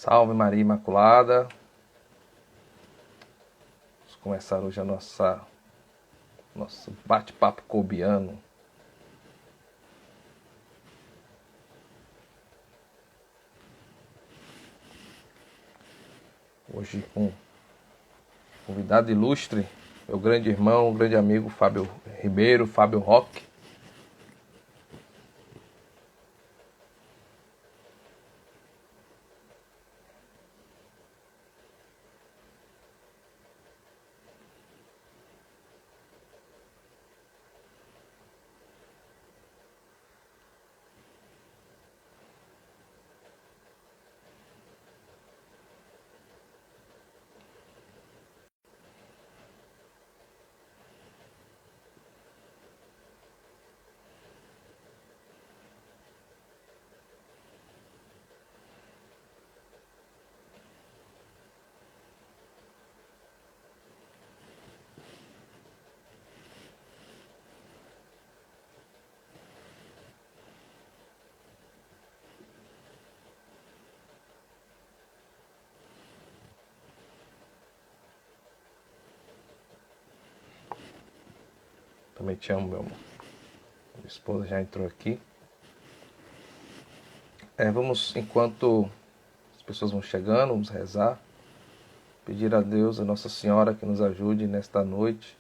Salve Maria Imaculada. Vamos começar hoje a nosso bate-papo cobiano. Hoje com um convidado ilustre, meu grande irmão, grande amigo Fábio Ribeiro, Fábio Roque. Também te amo, meu amor. Minha esposa já entrou aqui. Vamos, enquanto as pessoas vão chegando, vamos rezar. Pedir a Deus, a Nossa Senhora, que nos ajude nesta noite.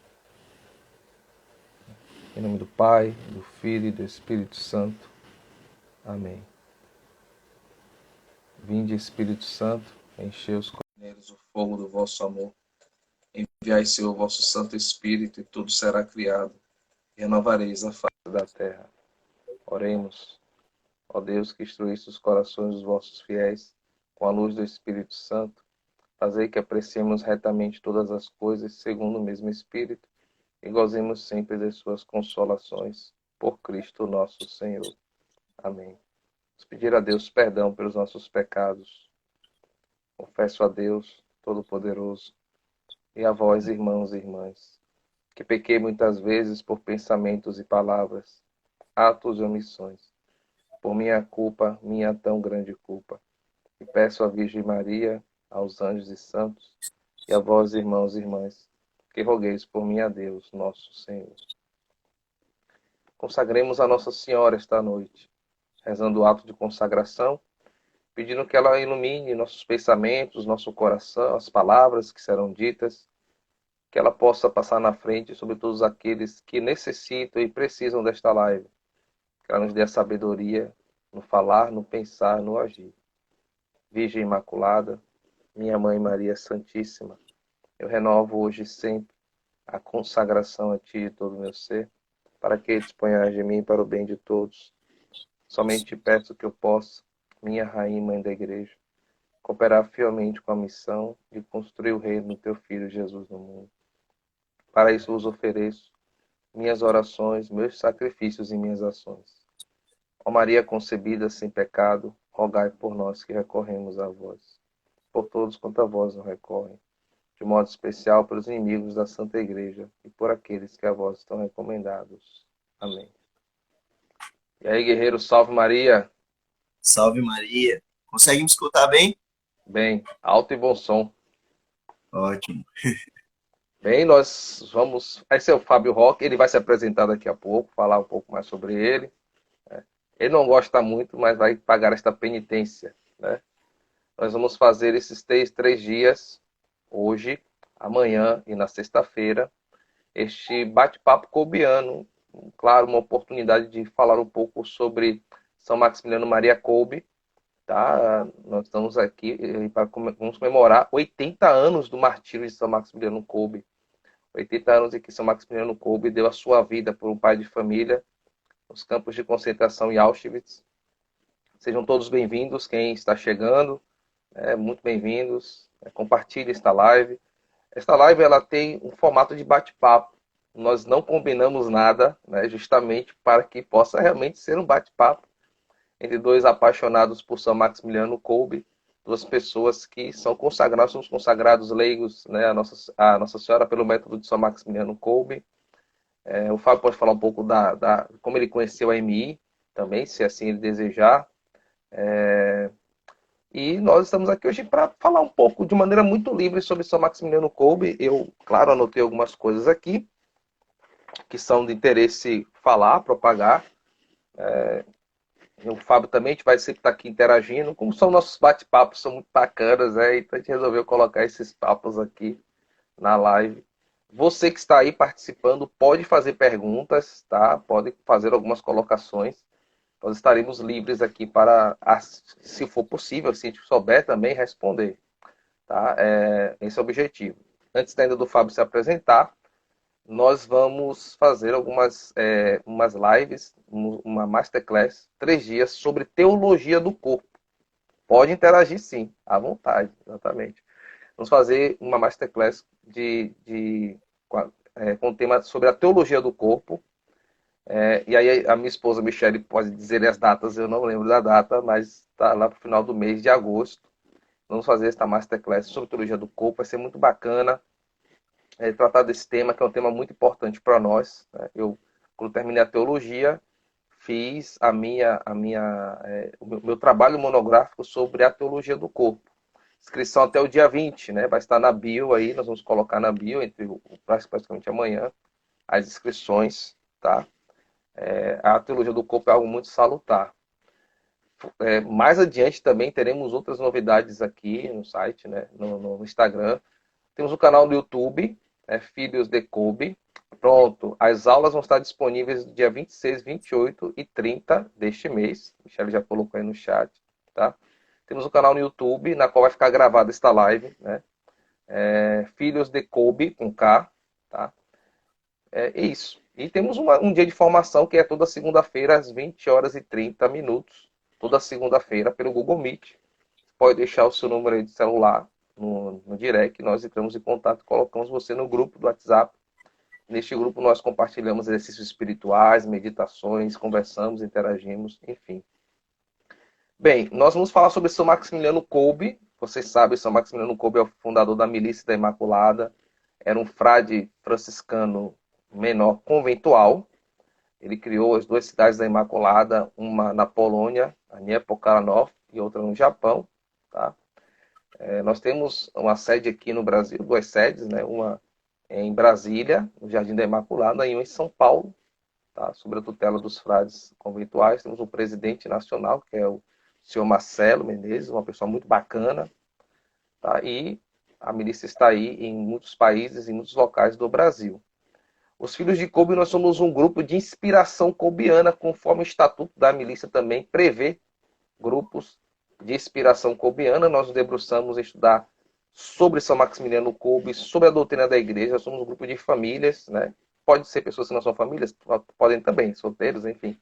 Em nome do Pai, do Filho e do Espírito Santo. Amém. Vinde, Espírito Santo, enchei os neles o fogo do vosso amor. Enviai, Senhor, o vosso Santo Espírito, e tudo será criado. E renovareis a face da terra. Oremos. Ó Deus, que instruísse os corações dos vossos fiéis com a luz do Espírito Santo, fazei que apreciemos retamente todas as coisas segundo o mesmo Espírito e gozemos sempre das suas consolações. Por Cristo nosso Senhor. Amém. Vamos pedir a Deus perdão pelos nossos pecados. Confesso a Deus Todo-Poderoso e a vós, irmãos e irmãs, que pequei muitas vezes por pensamentos e palavras, atos e omissões, por minha culpa, minha tão grande culpa. E peço à Virgem Maria, aos anjos e santos, e a vós, irmãos e irmãs, que rogueis por mim a Deus, nosso Senhor. Consagremos a Nossa Senhora esta noite, rezando o ato de consagração, pedindo que ela ilumine nossos pensamentos, nosso coração, as palavras que serão ditas, que ela possa passar na frente sobre todos aqueles que necessitam e precisam desta live. Que ela nos dê a sabedoria no falar, no pensar, no agir. Virgem Imaculada, minha Mãe Maria Santíssima, eu renovo hoje e sempre a consagração a Ti de todo o meu ser, para que disponhas de mim para o bem de todos. Somente te peço que eu possa, minha Rainha Mãe da Igreja, cooperar fielmente com a missão de construir o reino do Teu Filho Jesus no mundo. Para isso vos ofereço minhas orações, meus sacrifícios e minhas ações. Ó Maria concebida sem pecado, rogai por nós que recorremos a vós. Por todos quanto a vós não recorrem, de modo especial pelos inimigos da Santa Igreja e por aqueles que a vós estão recomendados. Amém. E aí, guerreiro, salve Maria. Salve Maria. Consegue me escutar bem? Bem, alto e bom som. Ótimo. Bem, nós vamos... Esse é o Fábio Roque, ele vai se apresentar daqui a pouco, falar um pouco mais sobre ele. Ele não gosta muito, mas vai pagar esta penitência, né? Nós vamos fazer esses três dias, hoje, amanhã e na sexta-feira, este bate-papo kolbiano. Claro, uma oportunidade de falar um pouco sobre São Maximiliano Maria Kolbe. Tá? Nós estamos aqui para vamos comemorar 80 anos do martírio de São Maximiliano Kolbe. 80 anos em que São Maximiliano Kolbe deu a sua vida por um pai de família nos campos de concentração em Auschwitz. Sejam todos bem-vindos, quem está chegando, muito bem-vindos. Compartilhe esta live. Esta live ela tem um formato de bate-papo. Nós não combinamos nada, né, justamente para que possa realmente ser um bate-papo entre dois apaixonados por São Maximiliano Kolbe, duas pessoas que são consagrados, somos consagrados leigos, né, a Nossa Senhora pelo método de São Maximiliano Kolbe. O Fábio pode falar um pouco como ele conheceu a MI também, se assim ele desejar. E nós estamos aqui hoje para falar um pouco de maneira muito livre sobre São Maximiliano Kolbe. Eu, claro, anotei algumas coisas aqui que são de interesse falar, propagar. O Fábio também, a gente vai sempre estar aqui interagindo. Como são nossos bate-papos, são muito bacanas, então a gente resolveu colocar esses papos aqui na live. Você que está aí participando pode fazer perguntas, tá? Pode fazer algumas colocações. Nós estaremos livres aqui para, se for possível, se a gente souber também, responder. Tá? Esse é o objetivo. Antes ainda do Fábio se apresentar, nós vamos fazer umas lives, uma masterclass, 3 dias, sobre teologia do corpo. Pode interagir sim, à vontade, exatamente. Vamos fazer uma masterclass com o tema sobre a teologia do corpo. E aí a minha esposa Michele pode dizer as datas, eu não lembro da data, mas está lá para o final do mês de agosto. Vamos fazer esta masterclass sobre teologia do corpo, vai ser muito bacana tratar desse tema, que é um tema muito importante para nós. Né? Eu, quando terminei a teologia, fiz o meu trabalho monográfico sobre a teologia do corpo. Inscrição até o dia 20, né? Vai estar na bio aí, nós vamos colocar na bio, praticamente amanhã, as inscrições, tá? A teologia do corpo é algo muito salutar. Mais adiante também teremos outras novidades aqui no site, né? No Instagram. Temos o canal do YouTube, Filhos de Kolbe. Pronto, as aulas vão estar disponíveis no dia 26, 28 e 30 deste mês. O Michele já colocou aí no chat, tá? Temos o canal no YouTube, na qual vai ficar gravada esta live, né? Filhos de Kolbe, com K, tá? É isso. E temos um dia de formação que é toda segunda-feira, às 20 horas e 30 minutos. Toda segunda-feira, pelo Google Meet. Pode deixar o seu número aí de celular no direct, nós entramos em contato, colocamos você no grupo do WhatsApp. Neste grupo nós compartilhamos exercícios espirituais, meditações, conversamos, interagimos, enfim. Bem, nós vamos falar sobre São Maximiliano Kolbe. Vocês sabem, São Maximiliano Kolbe é o fundador da Milícia da Imaculada. Era um frade franciscano menor conventual. Ele criou as 2 cidades da Imaculada, uma na Polônia, a Niepokalanów, e outra no Japão. Tá? Nós temos uma sede aqui no Brasil, 2 sedes, né? Uma em Brasília, no Jardim da Imaculada, e uma em São Paulo, tá? Sob a tutela dos frades conventuais. Temos um presidente nacional, que é o senhor Marcelo Menezes, uma pessoa muito bacana. Tá? E a milícia está aí em muitos países, em muitos locais do Brasil. Os Filhos de Kolbe, nós somos um grupo de inspiração kolbiana, conforme o estatuto da milícia também prevê grupos de inspiração kolbiana. Nós nos debruçamos a estudar sobre São Maximiliano Kolbe, sobre a doutrina da igreja. Somos um grupo de famílias, né? Pode ser pessoas que não são famílias, podem também, solteiros, enfim,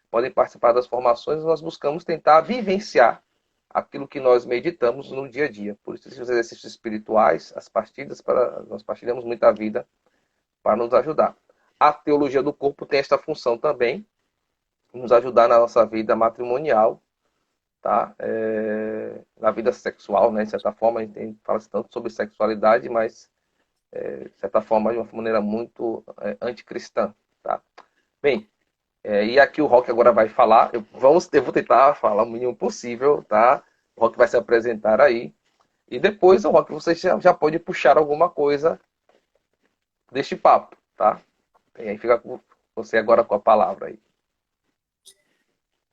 podem participar das formações. Nós buscamos tentar vivenciar aquilo que nós meditamos no dia a dia. Por isso, os exercícios espirituais, as partidas, nós partilhamos muita vida para nos ajudar. A teologia do corpo tem esta função também, nos ajudar na nossa vida matrimonial, tá? Na vida sexual, né? De certa forma, a gente fala tanto sobre sexualidade, mas, de certa forma, de uma maneira muito anticristã, tá? Bem, e aqui o Rock agora vai falar, eu vou tentar falar o mínimo possível, tá? O Rock vai se apresentar aí, e depois, o Rock, você já pode puxar alguma coisa deste papo, tá? E aí fica com você agora com a palavra aí.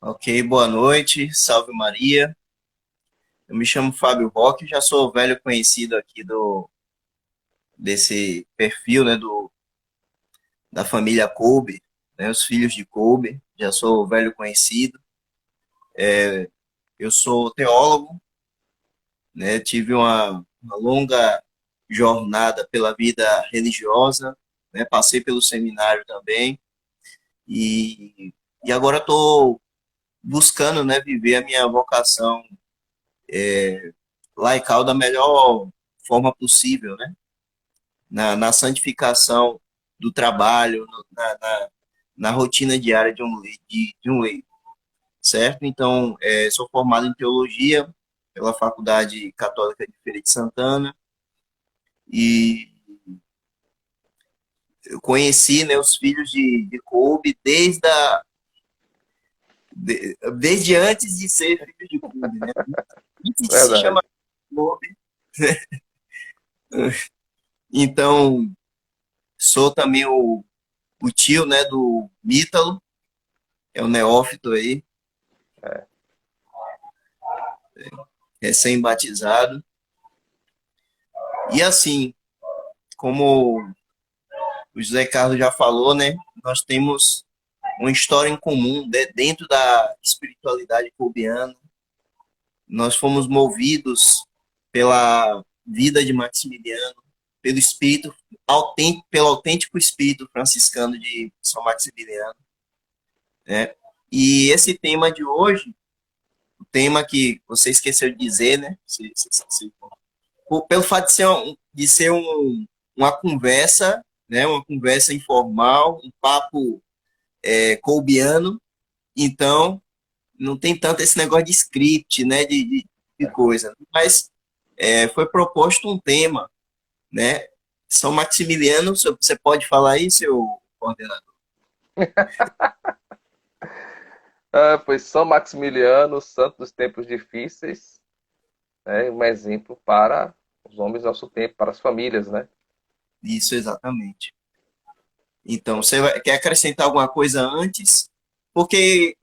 Ok, boa noite, salve Maria. Eu me chamo Fábio Roque, já sou velho conhecido aqui desse perfil, né, da família Kolbe, né, os filhos de Kolbe, já sou velho conhecido. Eu sou teólogo, né, tive uma longa jornada pela vida religiosa, né, passei pelo seminário também, e agora estou buscando, né, viver a minha vocação laical da melhor forma possível, né? Na santificação do trabalho, na rotina diária de um leigo, certo? Então, sou formado em teologia pela Faculdade Católica de Feira de Santana e eu conheci, né, os filhos de Kolbe desde antes de ser filho de Kolbe, né? e se chama Verdade. Clube. Então, sou também o tio, né, do Ítalo, é o neófito aí, É. recém-batizado. E assim, como o José Carlos já falou, né, nós temos uma história em comum dentro da espiritualidade colbiana. Nós fomos movidos pela vida de Maximiliano, pelo espírito autêntico, pelo autêntico espírito franciscano de São Maximiliano, né? E esse tema de hoje, o tema que você esqueceu de dizer, né? Pelo fato de ser uma conversa, né? Uma conversa informal, um papo colbiano, então não tem tanto esse negócio de script, né? De coisa. Mas foi proposto um tema, né? São Maximiliano, você pode falar aí, seu coordenador? Ah, pois São Maximiliano, santo dos tempos difíceis, né? Um exemplo para os homens do nosso tempo, para as famílias, né? Isso, exatamente. Então, quer acrescentar alguma coisa antes? Porque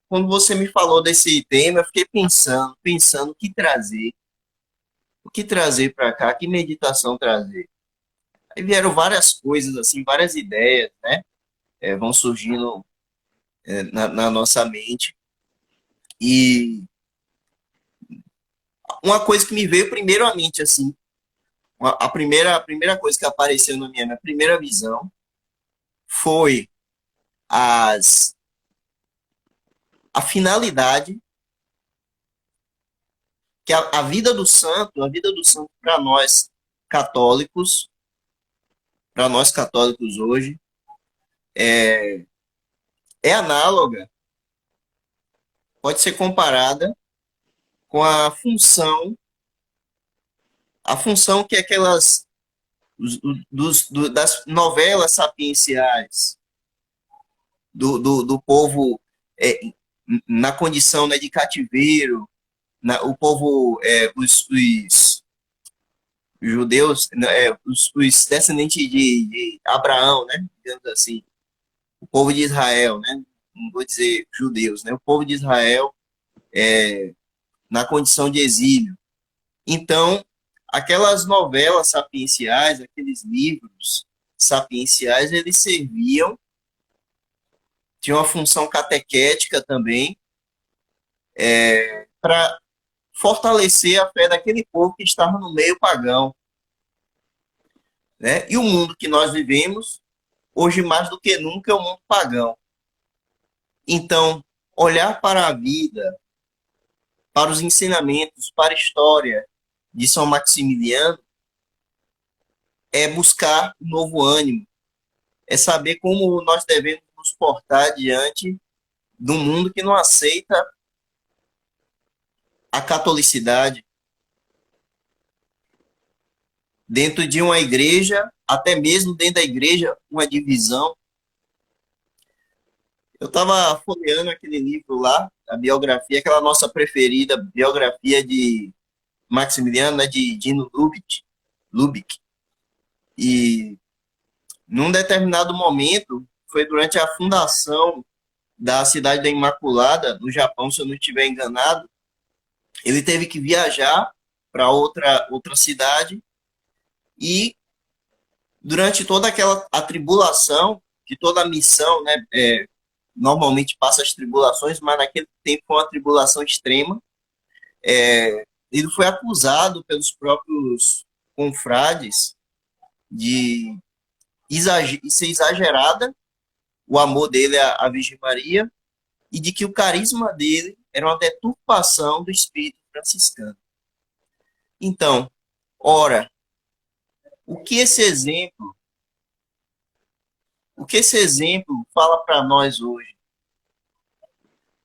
quando você me falou desse tema, eu fiquei pensando o que trazer para cá, que meditação trazer. Aí vieram várias coisas, assim, várias ideias, né? Vão surgindo na nossa mente. E uma coisa que me veio primeiro à mente, assim, a primeira coisa que apareceu na minha primeira visão foi as, a finalidade que a vida do santo católicos, para nós católicos hoje, é análoga, pode ser comparada com a função que aquelas das novelas sapienciais do povo é, na condição, né, de cativeiro, o povo, os judeus, né, os descendentes de Abraão, né, digamos assim, o povo de Israel, né, não vou dizer judeus, né, o povo de Israel na condição de exílio. Então, aquelas novelas sapienciais, aqueles livros sapienciais, eles serviam, tinham uma função catequética também, para fortalecer a fé daquele povo que estava no meio pagão, né? E o mundo que nós vivemos, hoje mais do que nunca, é o mundo pagão. Então, olhar para a vida, para os ensinamentos, para a história de São Maximiliano, é buscar um novo ânimo, é saber como nós devemos nos portar diante de um mundo que não aceita a catolicidade, dentro de uma igreja, até mesmo dentro da igreja, uma divisão. Eu estava folheando aquele livro lá, a biografia, aquela nossa preferida, biografia de Maximiliano, né, de Dino Lubick. E num determinado momento, foi durante a fundação da cidade da Imaculada, no Japão, se eu não estiver enganado, ele teve que viajar para outra cidade e durante toda aquela a tribulação, que toda a missão, né, normalmente passa as tribulações, mas naquele tempo foi uma tribulação extrema. Ele foi acusado pelos próprios confrades de ser exagerada o amor dele à Virgem Maria e de que o carisma dele era uma deturpação do espírito franciscano. Então, ora, o que esse exemplo, o que esse exemplo fala para nós hoje?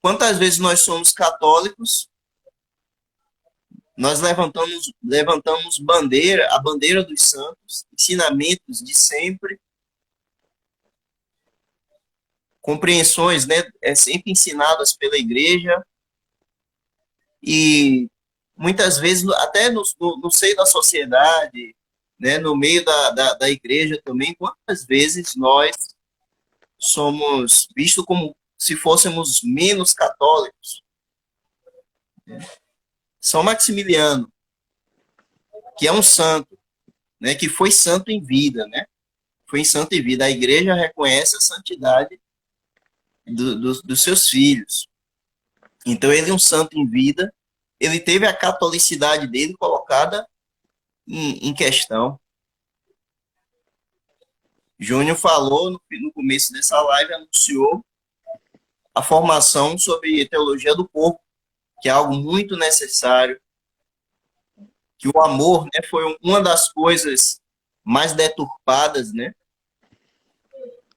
Quantas vezes nós somos católicos, nós levantamos a bandeira dos santos, ensinamentos de sempre, compreensões, né, sempre ensinadas pela igreja, e muitas vezes, até no seio da sociedade, né, no meio da igreja também, quantas vezes nós somos vistos como se fôssemos menos católicos. São Maximiliano, que é um santo, né, que foi santo em vida, né? Foi santo em vida. A igreja reconhece a santidade dos seus filhos. Então, ele é um santo em vida, ele teve a catolicidade dele colocada em questão. Júnior falou no começo dessa live, anunciou a formação sobre teologia do corpo, que é algo muito necessário, que o amor, né, foi uma das coisas mais deturpadas, né?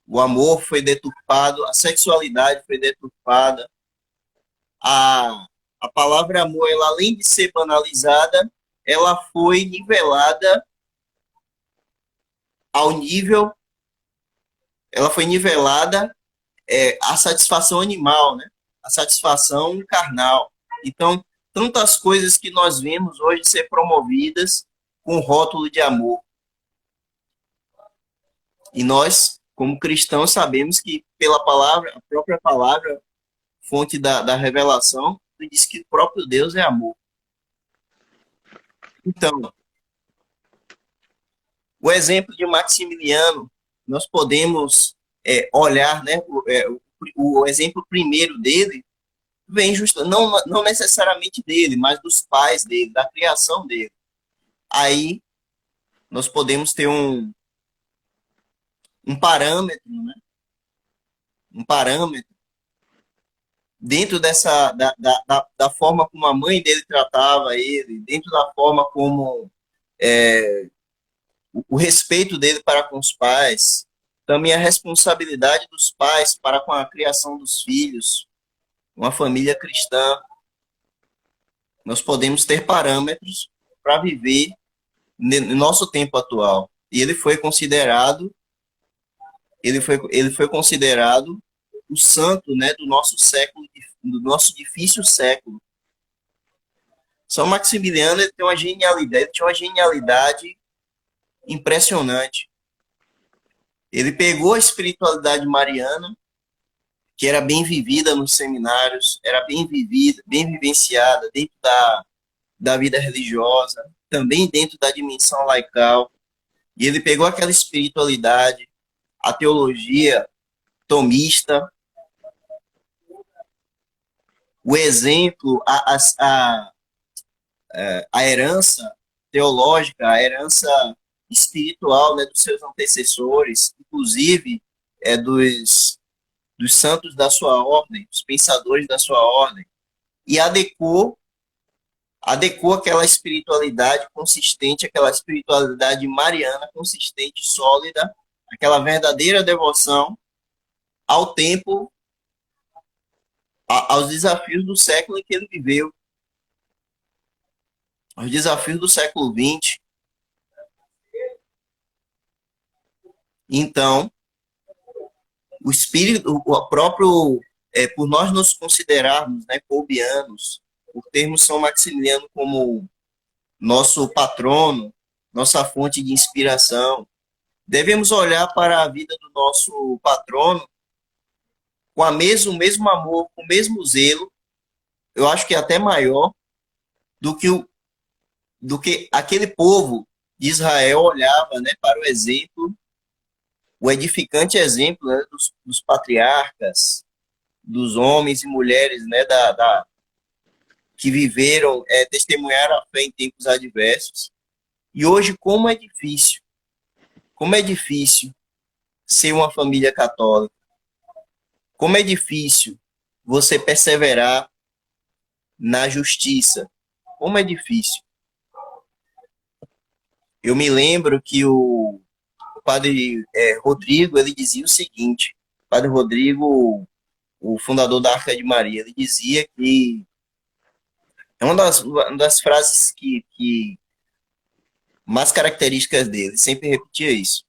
O amor foi deturpado, a sexualidade foi deturpada, a palavra amor, ela, além de ser banalizada, ela foi nivelada ao nível, ela foi nivelada a satisfação animal, né? A satisfação carnal. Então, tantas coisas que nós vemos hoje ser promovidas com o rótulo de amor. E nós, como cristãos, sabemos que pela palavra, a própria palavra, fonte da revelação, diz que o próprio Deus é amor. Então, o exemplo de Maximiliano, nós podemos olhar, né, o exemplo primeiro dele vem não necessariamente dele, mas dos pais dele, da criação dele. Aí nós podemos ter um parâmetro, né? Um parâmetro dentro da forma como a mãe dele tratava ele, dentro da forma como o respeito dele para com os pais, também a responsabilidade dos pais para com a criação dos filhos, uma família cristã. Nós podemos ter parâmetros para viver no nosso tempo atual. E ele foi considerado o santo, né, do nosso século, do nosso difícil século. São Maximiliano, ele tinha uma genialidade impressionante. Ele pegou a espiritualidade mariana, que era bem vivida nos seminários, era bem vivida, bem vivenciada dentro da vida religiosa, também dentro da dimensão laical. E ele pegou aquela espiritualidade, a teologia tomista, o exemplo, a herança teológica, a herança espiritual, né, dos seus antecessores, inclusive dos santos da sua ordem, dos pensadores da sua ordem, e adequou aquela espiritualidade consistente, aquela espiritualidade mariana consistente, sólida, aquela verdadeira devoção ao tempo, aos desafios do século em que ele viveu, aos desafios do século XX. Então, o espírito, o próprio, por nós nos considerarmos, né, colbianos, por termos São Maximiliano como nosso patrono, nossa fonte de inspiração, devemos olhar para a vida do nosso patrono com o mesmo amor, com o mesmo zelo, eu acho que até maior, do que aquele povo de Israel olhava, né, para o exemplo, o edificante exemplo, né, dos patriarcas, dos homens e mulheres, né, que viveram, testemunharam a fé em tempos adversos. E hoje, como é difícil ser uma família católica, como é difícil você perseverar na justiça, como é difícil. Eu me lembro que o padre Rodrigo, ele dizia o seguinte, o padre Rodrigo, o fundador da Arca de Maria, ele dizia que é uma das frases que mais características dele, sempre repetia isso.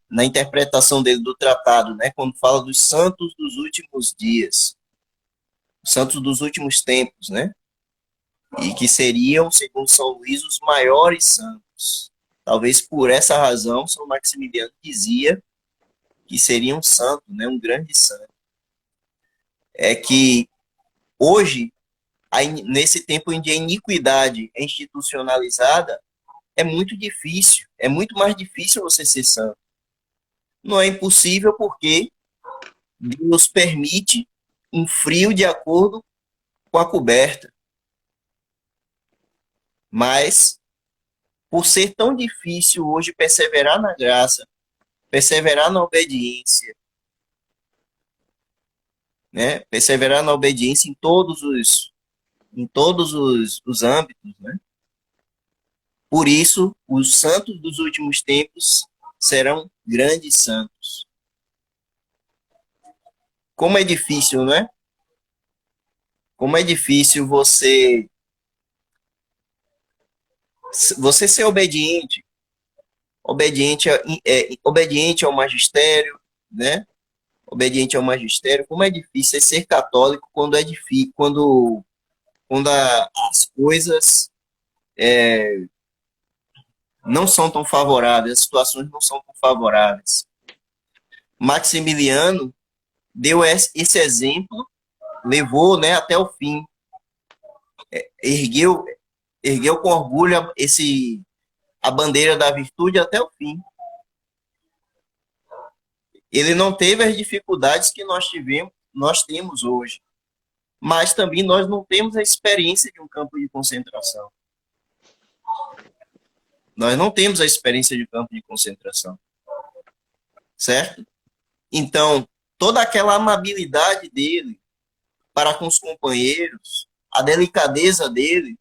Na interpretação dele do tratado, né, quando fala dos santos dos últimos dias, os santos dos últimos tempos, né? e que seriam, segundo São Luís, os maiores santos. Talvez por essa razão, São Maximiliano dizia que seria um santo, né, um grande santo. É que hoje, nesse tempo em que a iniquidade é institucionalizada, é muito difícil, é muito mais difícil você ser santo. Não é impossível porque Deus permite um frio de acordo com a coberta. Mas, por ser tão difícil hoje perseverar na graça, perseverar na obediência, né? Perseverar na obediência em todos os âmbitos, né? Por isso, os santos dos últimos tempos serão grandes santos. Como é difícil, né? Como é difícil você ser obediente, obediente ao magistério, né? Obediente ao magistério. Como é difícil ser católico quando é difícil, quando as coisas não são tão favoráveis, as situações não são tão favoráveis. Maximiliano deu esse exemplo, levou, né, até o fim, ergueu, ergueu com orgulho a bandeira da virtude até o fim. Ele não teve as dificuldades que nós temos hoje, mas também nós não temos a experiência de um campo de concentração. Nós não temos a experiência de campo de concentração, certo? Então, toda aquela amabilidade dele para com os companheiros, a delicadeza dele,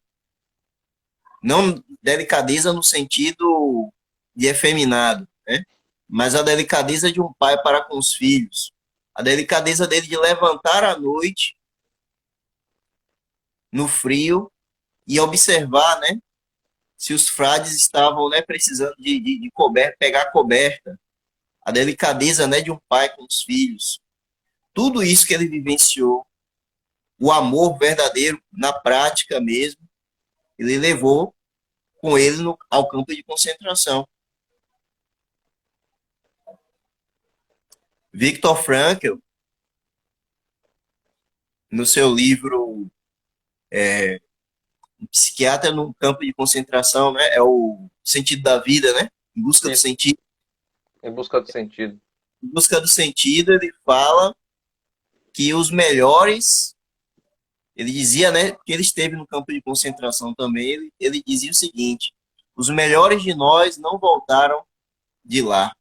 não delicadeza no sentido de efeminado, né? Mas a delicadeza de um pai para com os filhos, a delicadeza dele de levantar à noite no frio e observar, né, se os frades estavam, né, precisando de coberta, pegar coberta, a delicadeza, né, de um pai com os filhos, tudo isso que ele vivenciou, o amor verdadeiro na prática mesmo, ele levou com ele ao campo de concentração. Viktor Frankl, no seu livro Psiquiatra no Campo de Concentração, né, é o sentido da vida, né, em busca do sentido. Em busca do sentido. Em busca do sentido, ele fala que os melhores, ele dizia, né, que ele esteve no campo de concentração também, ele dizia o seguinte: os melhores de nós não voltaram de lá.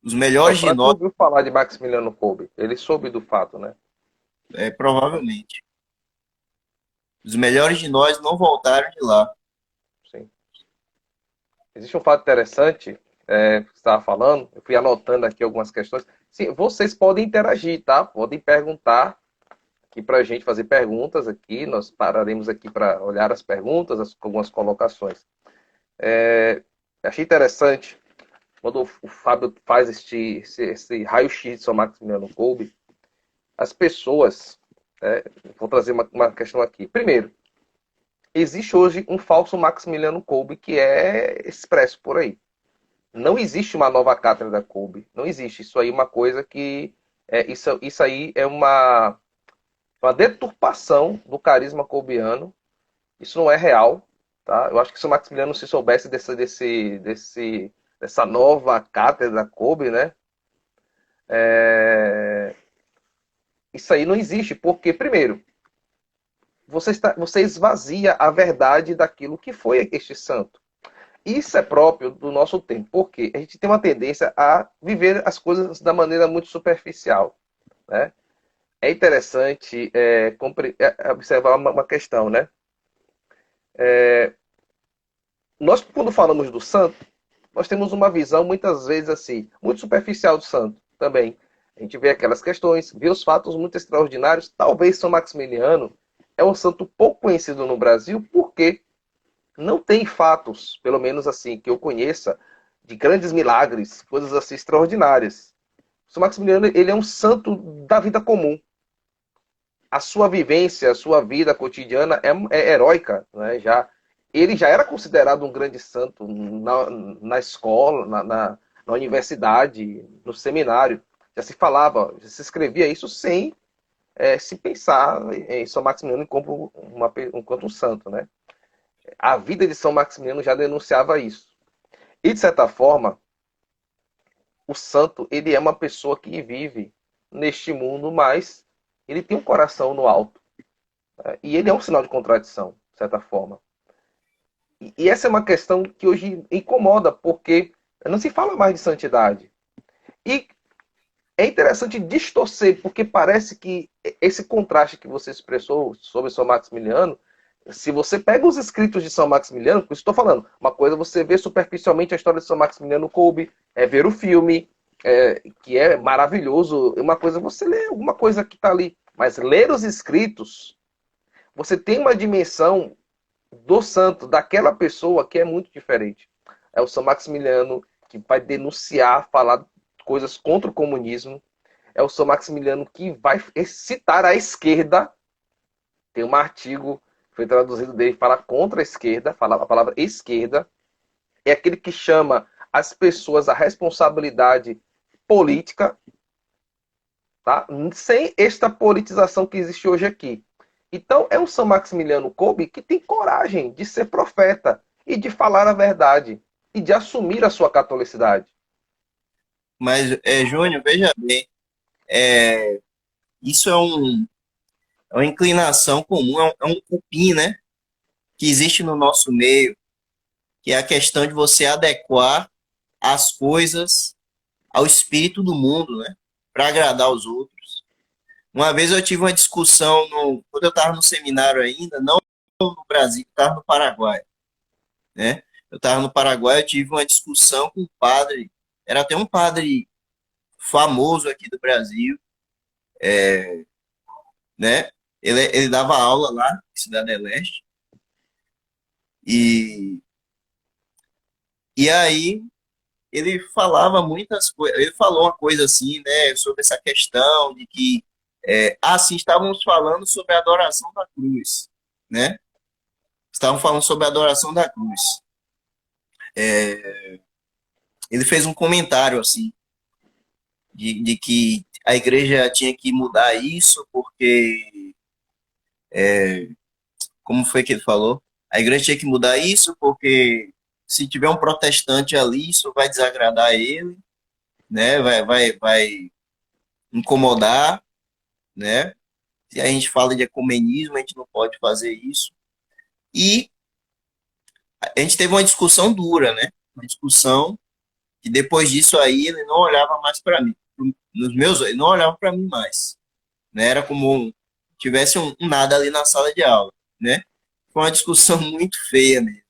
Os melhores de Franco nós, ouviu falar de Maximiliano Kolbe. Ele soube do fato, né? provavelmente, os melhores de nós não voltaram de lá. Sim. Existe um fato interessante, que você estava falando, eu fui anotando aqui algumas questões. Sim, vocês podem interagir, tá? Podem perguntar aqui para a gente, fazer perguntas aqui. Nós pararemos aqui para olhar as perguntas, algumas colocações. Achei interessante, quando o Fábio faz esse raio-x de São Maximiliano Kolbe, as pessoas, vou trazer uma questão aqui. Primeiro, existe hoje um falso Maximiliano Kolbe que é expresso por aí. Não existe uma nova cátedra Kolbe. Não existe. Isso aí é uma coisa que... isso aí é uma deturpação do carisma kolbiano. Isso não é real. Tá? Eu acho que se o Maximiliano se soubesse dessa nova cátedra Kolbe, né? Isso aí não existe. Porque, primeiro, você esvazia a verdade daquilo que foi este santo. Isso é próprio do nosso tempo, porque a gente tem uma tendência a viver as coisas da maneira muito superficial, né? É interessante observar uma questão, né? Nós, quando falamos do santo, nós temos uma visão, muitas vezes, assim, muito superficial do santo também. A gente vê aquelas questões, vê os fatos muito extraordinários. Talvez São Maximiliano é um santo pouco conhecido no Brasil, porque não tem fatos, pelo menos assim, que eu conheça, de grandes milagres, coisas assim extraordinárias. São Maximiliano, ele é um santo da vida comum. a sua vivência, a sua vida cotidiana é heróica, né? Ele já era considerado um grande santo na escola, na universidade, no seminário. Já se falava, já se escrevia isso sem se pensar em São Maximiliano como enquanto um santo, né? A vida de São Maximiliano já denunciava isso. E, de certa forma, o santo, ele é uma pessoa que vive neste mundo, mas ele tem um coração no alto. Né? E ele é um sinal de contradição, de certa forma. E essa é uma questão que hoje incomoda, porque não se fala mais de santidade. E é interessante distorcer, porque parece que esse contraste que você expressou sobre São Maximiliano, se você pega os escritos de São Maximiliano, por isso estou falando, uma coisa é você vê superficialmente a história de São Maximiliano Kolbe, é ver o filme, que é maravilhoso, uma coisa é você ler alguma coisa que está ali, mas ler os escritos, você tem uma dimensão do santo, daquela pessoa que é muito diferente. É o São Maximiliano que vai denunciar, falar coisas contra o comunismo. É o São Maximiliano que vai citar a esquerda. Tem um artigo que foi traduzido dele, fala contra a esquerda, fala a palavra esquerda. É aquele que chama as pessoas à responsabilidade política, tá? Sem esta politização que existe hoje aqui. Então, é um São Maximiliano Kolbe que tem coragem de ser profeta e de falar a verdade e de assumir a sua catolicidade. Mas, Júnior, veja bem, isso é uma inclinação comum, é um cupim, né? Que existe no nosso meio, que é a questão de você adequar as coisas ao espírito do mundo, né? Para agradar os outros. Uma vez eu tive uma discussão, quando eu estava no seminário ainda, não no Brasil, estava no Paraguai, né? Eu estava no Paraguai, eu tive uma discussão com um padre, era até um padre famoso aqui do Brasil, né? Ele dava aula lá, em Cidade Leste, e, e aí ele falava muitas coisas, ele falou uma coisa assim, né, sobre essa questão de que, assim, estávamos falando sobre a adoração da cruz, né? Estavam falando sobre a adoração da cruz. Ele fez um comentário, assim, de que a igreja tinha que mudar isso, porque, como foi que ele falou? A igreja tinha que mudar isso, porque se tiver um protestante ali, isso vai desagradar ele, né? Vai incomodar, né? Se a gente fala de ecumenismo, a gente não pode fazer isso. E a gente teve uma discussão dura, né? Uma discussão que depois disso aí ele não olhava mais para mim. Nos meus, ele não olhava para mim mais, né? Era como tivesse um nada ali na sala de aula, né? Foi uma discussão muito feia mesmo.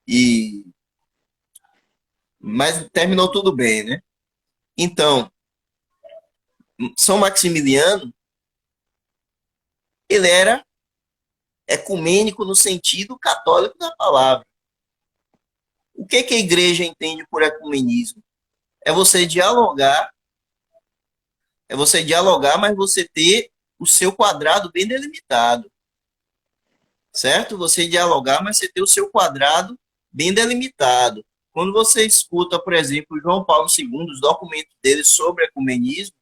E mas terminou tudo bem, né? Então, São Maximiliano, ele era ecumênico no sentido católico da palavra. O que a igreja entende por ecumenismo? É você dialogar, mas você ter o seu quadrado bem delimitado, certo? Você dialogar, mas você ter o seu quadrado bem delimitado. Quando você escuta, por exemplo, João Paulo II, os documentos dele sobre ecumenismo,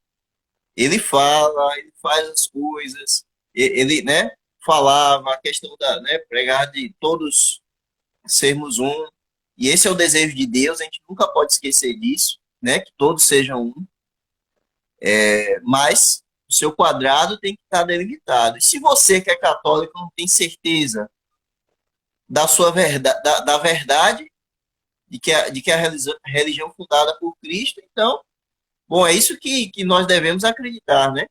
ele fala, ele faz as coisas, ele, né, falava a questão da, né, pregar de todos sermos um, e esse é o desejo de Deus, a gente nunca pode esquecer disso, né, que todos sejam um, mas o seu quadrado tem que estar delimitado. E se você que é católico não tem certeza da sua verdade, da verdade de que a religião fundada por Cristo, então, bom, é isso que nós devemos acreditar, né?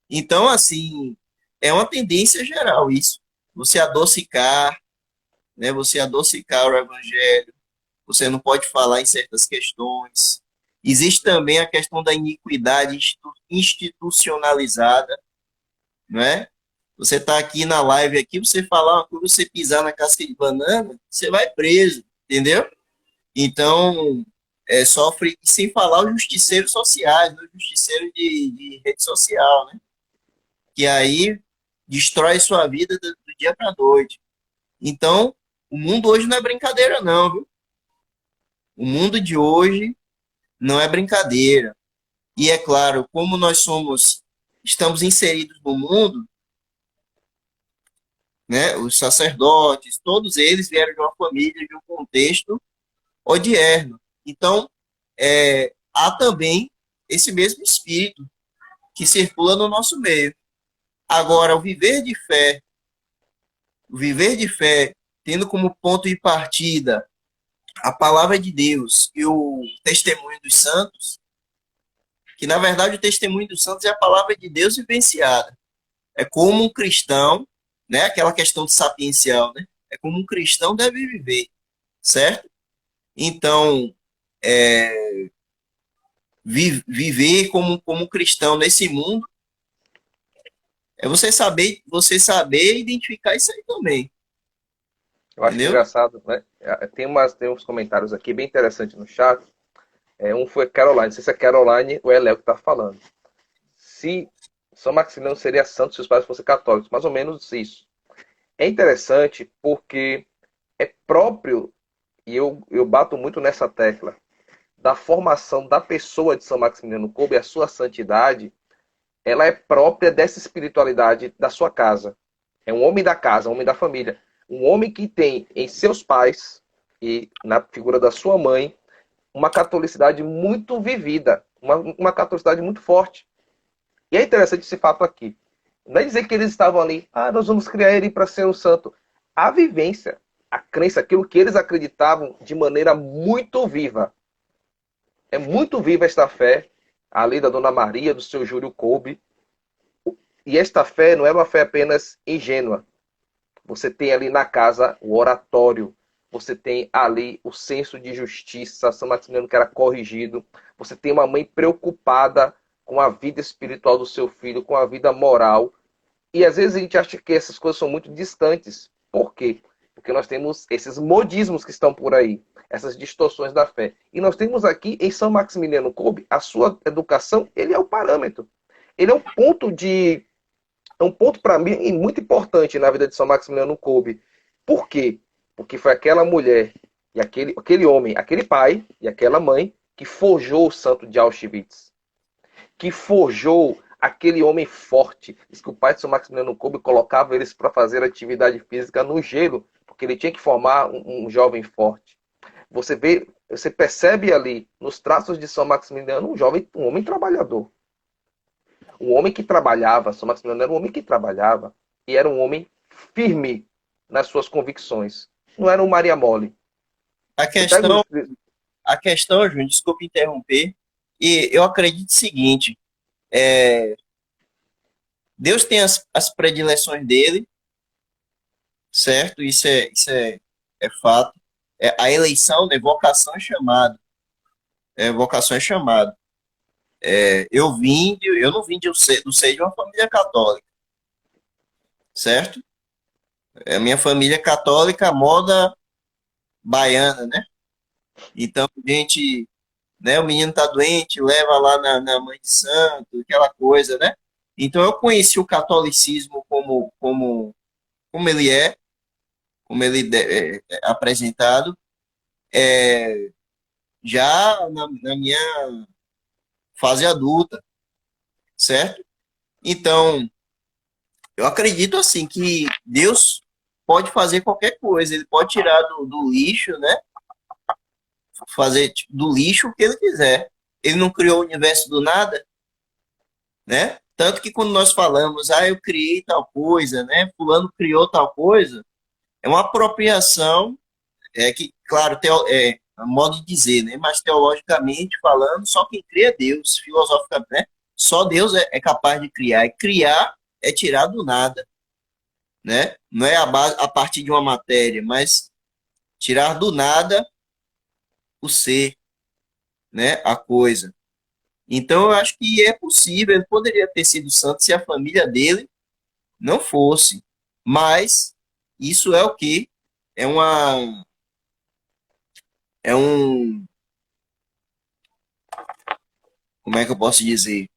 Então, assim, é uma tendência geral isso. Você adocicar, né? Você adocicar o evangelho, você não pode falar em certas questões. Existe também a questão da iniquidade institucionalizada, não é? Você está aqui na live aqui, você falar uma coisa, você pisar na casca de banana, você vai preso, entendeu? Então, sofre, sem falar os justiceiros sociais, os justiceiros de rede social, né? que aí destrói sua vida do dia para noite. Então, o mundo hoje não é brincadeira, não, viu? O mundo de hoje não é brincadeira. E é claro, como estamos inseridos no mundo, né? Os sacerdotes, todos eles vieram de uma família, de um contexto odierno. Então, há também esse mesmo espírito que circula no nosso meio. Agora, o viver de fé, tendo como ponto de partida a palavra de Deus e o testemunho dos santos, que na verdade o testemunho dos santos é a palavra de Deus vivenciada. É como um cristão, né? Aquela questão de sapiencial, né? É como um cristão deve viver, certo? Então, viver como um cristão nesse mundo é você saber identificar isso aí também, Eu acho entendeu? engraçado, né? Tem uns comentários aqui bem interessantes no chat. Um foi Caroline, não sei se é Caroline ou é Léo que está falando. Se São Maximiliano seria santo se os pais fossem católicos, mais ou menos isso. É interessante porque é próprio, e eu bato muito nessa tecla, da formação da pessoa de São Maximiliano Kolbe, a sua santidade, ela é própria dessa espiritualidade da sua casa. É um homem da casa, um homem da família. Um homem que tem em seus pais e na figura da sua mãe uma catolicidade muito vivida, uma catolicidade muito forte. E é interessante esse fato aqui. Não é dizer que eles estavam ali, nós vamos criar ele para ser um santo. A vivência, a crença, aquilo que eles acreditavam de maneira muito viva. É muito viva esta fé, ali da Dona Maria, do seu Júlio Kolbe. E esta fé não é uma fé apenas ingênua. Você tem ali na casa o oratório, você tem ali o senso de justiça, São Maximiliano que era corrigido, você tem uma mãe preocupada com a vida espiritual do seu filho, com a vida moral. E às vezes a gente acha que essas coisas são muito distantes. Por quê? Porque nós temos esses modismos que estão por aí, essas distorções da fé. E nós temos aqui em São Maximiliano Kolbe, a sua educação, ele é o parâmetro. Ele é um ponto para mim muito importante na vida de São Maximiliano Kolbe. Por quê? Porque foi aquela mulher e aquele homem, aquele pai e aquela mãe que forjou o santo de Auschwitz, que forjou aquele homem forte. Diz que o pai de São Maximiliano Kolbe colocava eles para fazer atividade física no gelo, porque ele tinha que formar um jovem forte. Você percebe ali nos traços de São Maximiliano um homem trabalhador. Um homem que trabalhava, São Maximiliano era um homem que trabalhava e era um homem firme nas suas convicções. Não era um Maria Mole. A Você pega os... questão, a questão, Júnior, desculpa interromper, e eu acredito o seguinte, Deus tem as predileções dele, certo? Isso é fato. A eleição, né? Vocação é chamado. Vocação é chamado. Eu não vim do seio de uma família católica, certo? É minha família é católica, moda baiana, né? Então, a gente, né? O menino tá doente, leva lá na mãe de santo, aquela coisa, né? Então, eu conheci o catolicismo como ele é, como ele é apresentado, já na minha fase adulta, certo? Então, eu acredito assim que Deus pode fazer qualquer coisa, ele pode tirar do lixo, né? Fazer do lixo o que ele quiser. Ele não criou o universo do nada, né? Tanto que quando nós falamos, eu criei tal coisa, né? Fulano criou tal coisa, é uma apropriação, que, claro, é modo de dizer, né? Mas teologicamente falando, só quem cria é Deus, filosoficamente, né? Só Deus é capaz de criar. E criar é tirar do nada, né? Não é a partir de uma matéria, mas tirar do nada o ser, né? A coisa. Então, eu acho que é possível, ele poderia ter sido santo se a família dele não fosse. Mas isso é o que? É uma. É um. Como é que eu posso dizer?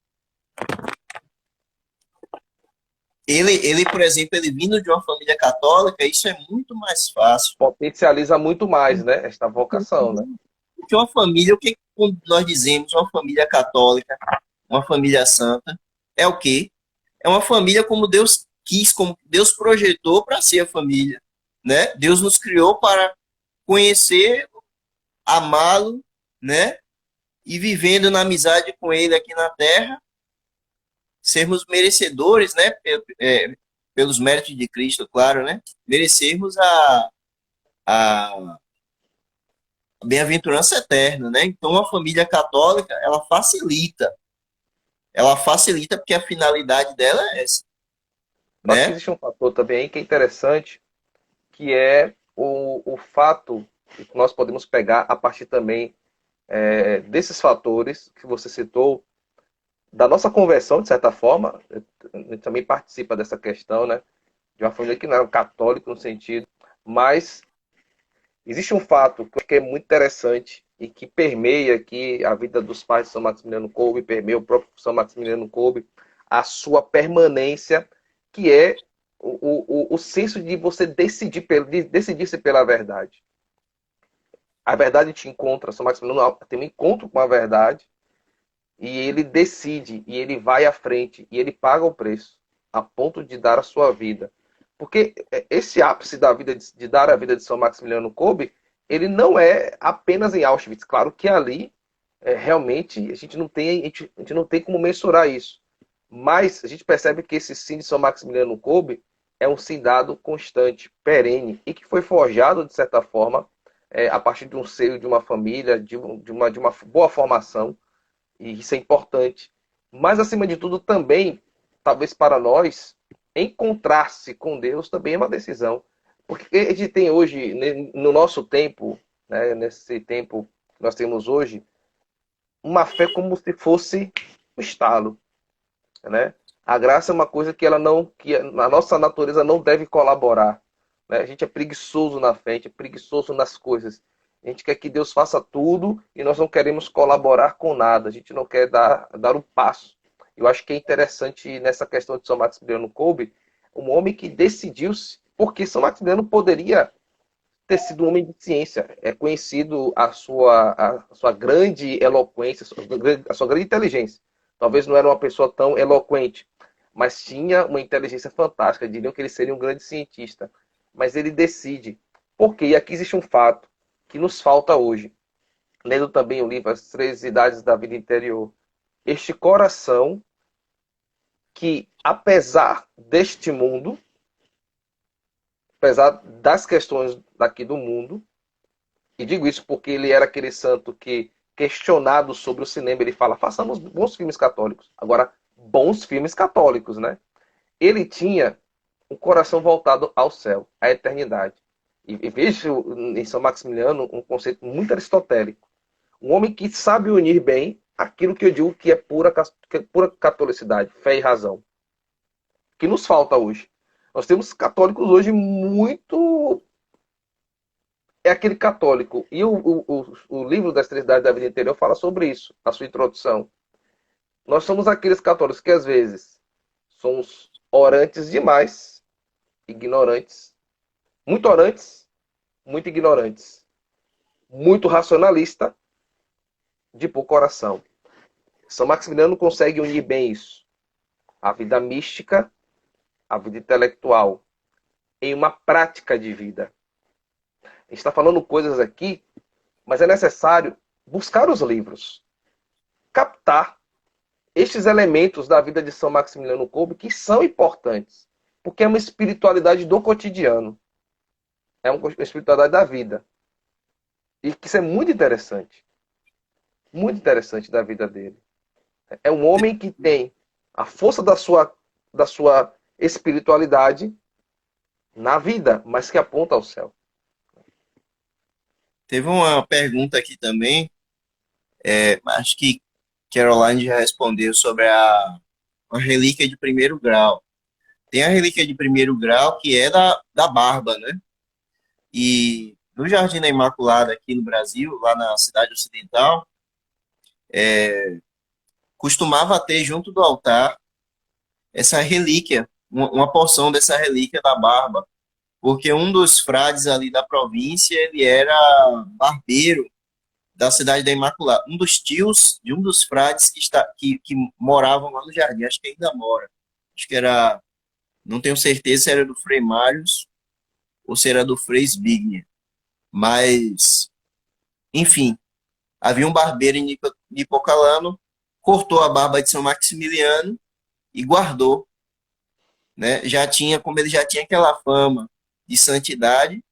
por exemplo, ele vindo de uma família católica, isso é muito mais fácil. Potencializa muito mais, né? Esta vocação, né? Porque uma família, o que quando nós dizemos uma família católica, uma família santa, é o quê? É uma família como Deus quis, como Deus projetou para ser a família, né? Deus nos criou para conhecer, amá-lo, né? E vivendo na amizade com ele aqui na terra, sermos merecedores, né? Pelos méritos de Cristo, claro, né? Merecermos a bem-aventurança eterna, né? Então, a família católica, ela facilita porque a finalidade dela é essa, Só que né? existe um fator também que é interessante, que é o fato que nós podemos pegar a partir também desses fatores que você citou, da nossa conversão, de certa forma, a gente também participa dessa questão, né? De uma família que não era católica no sentido, mas existe um fato que eu acho que é muito interessante e que permeia aqui a vida dos pais de São Maximiliano Kolbe, permeia o próprio São Maximiliano Kolbe, a sua permanência, que é o senso de você decidir-se pela verdade. A verdade te encontra, São Maximiliano tem um encontro com a verdade, e ele decide, e ele vai à frente, e ele paga o preço, a ponto de dar a sua vida. Porque esse ápice da vida, de dar a vida de São Maximiliano Kolbe, ele não é apenas em Auschwitz. Claro que ali, realmente, a gente não tem como mensurar isso. Mas a gente percebe que esse sim de São Maximiliano Kolbe é um sim dado constante, perene, e que foi forjado, de certa forma, a partir de um seio de uma família, de uma boa formação, e isso é importante. Mas, acima de tudo, também, talvez para nós, encontrar-se com Deus também é uma decisão. Porque a gente tem hoje, no nosso tempo, né, nesse tempo que nós temos hoje, uma fé como se fosse um estalo, né? A graça é uma coisa que ela não, que a nossa natureza não deve colaborar, né? A gente é preguiçoso na fé, a gente é preguiçoso nas coisas. A gente quer que Deus faça tudo e nós não queremos colaborar com nada. A gente não quer dar um passo. Eu acho que é interessante nessa questão de São Maximiliano Kolbe, um homem que decidiu-se, porque São Maximiliano poderia ter sido um homem de ciência. É conhecido a sua grande eloquência, a sua grande inteligência. Talvez não era uma pessoa tão eloquente, mas tinha uma inteligência fantástica. Diriam que ele seria um grande cientista. Mas ele decide. Porque e aqui existe um fato que nos falta hoje. Lendo também o livro As Três Idades da Vida Interior. Este coração que, apesar deste mundo, apesar das questões daqui do mundo, e digo isso porque ele era aquele santo que, questionado sobre o cinema, ele fala: façamos bons filmes católicos. Agora, bons filmes católicos, né? Ele tinha um coração voltado ao céu, à eternidade. E vejo em São Maximiliano um conceito muito aristotélico. Um homem que sabe unir bem aquilo que eu digo que é pura catolicidade, fé e razão. Que nos falta hoje. Nós temos católicos hoje muito. É aquele católico. E o livro das Três Idades da Vida Interior fala sobre isso, na sua introdução. Nós somos aqueles católicos que às vezes somos orantes demais, ignorantes, muito ignorantes, muito racionalista, de pouco coração. São Maximiliano consegue unir bem isso. A vida mística, a vida intelectual, em uma prática de vida. A gente está falando coisas aqui, mas é necessário buscar os livros, captar estes elementos da vida de São Maximiliano Kolbe que são importantes, porque é uma espiritualidade do cotidiano, é uma espiritualidade da vida, e que isso é muito interessante da vida dele. É um homem que tem a força da sua espiritualidade na vida, mas que aponta ao céu. Teve uma pergunta aqui também, acho que Caroline já respondeu sobre a relíquia de primeiro grau. Tem a relíquia de primeiro grau que é da barba, né? E no Jardim da Imaculada, aqui no Brasil, lá na cidade ocidental, costumava ter junto do altar essa relíquia, uma porção dessa relíquia da barba, porque um dos frades ali da província, ele era barbeiro da cidade da Imaculada, um dos tios de um dos frades que moravam lá no jardim, acho que ainda mora. Acho que era, não tenho certeza se era do Frei Marius ou se era do Frei Zbigniew, mas, enfim, havia um barbeiro em Nipocalano, cortou a barba de São Maximiliano e guardou, né? Já tinha, como ele já tinha aquela fama de santidade,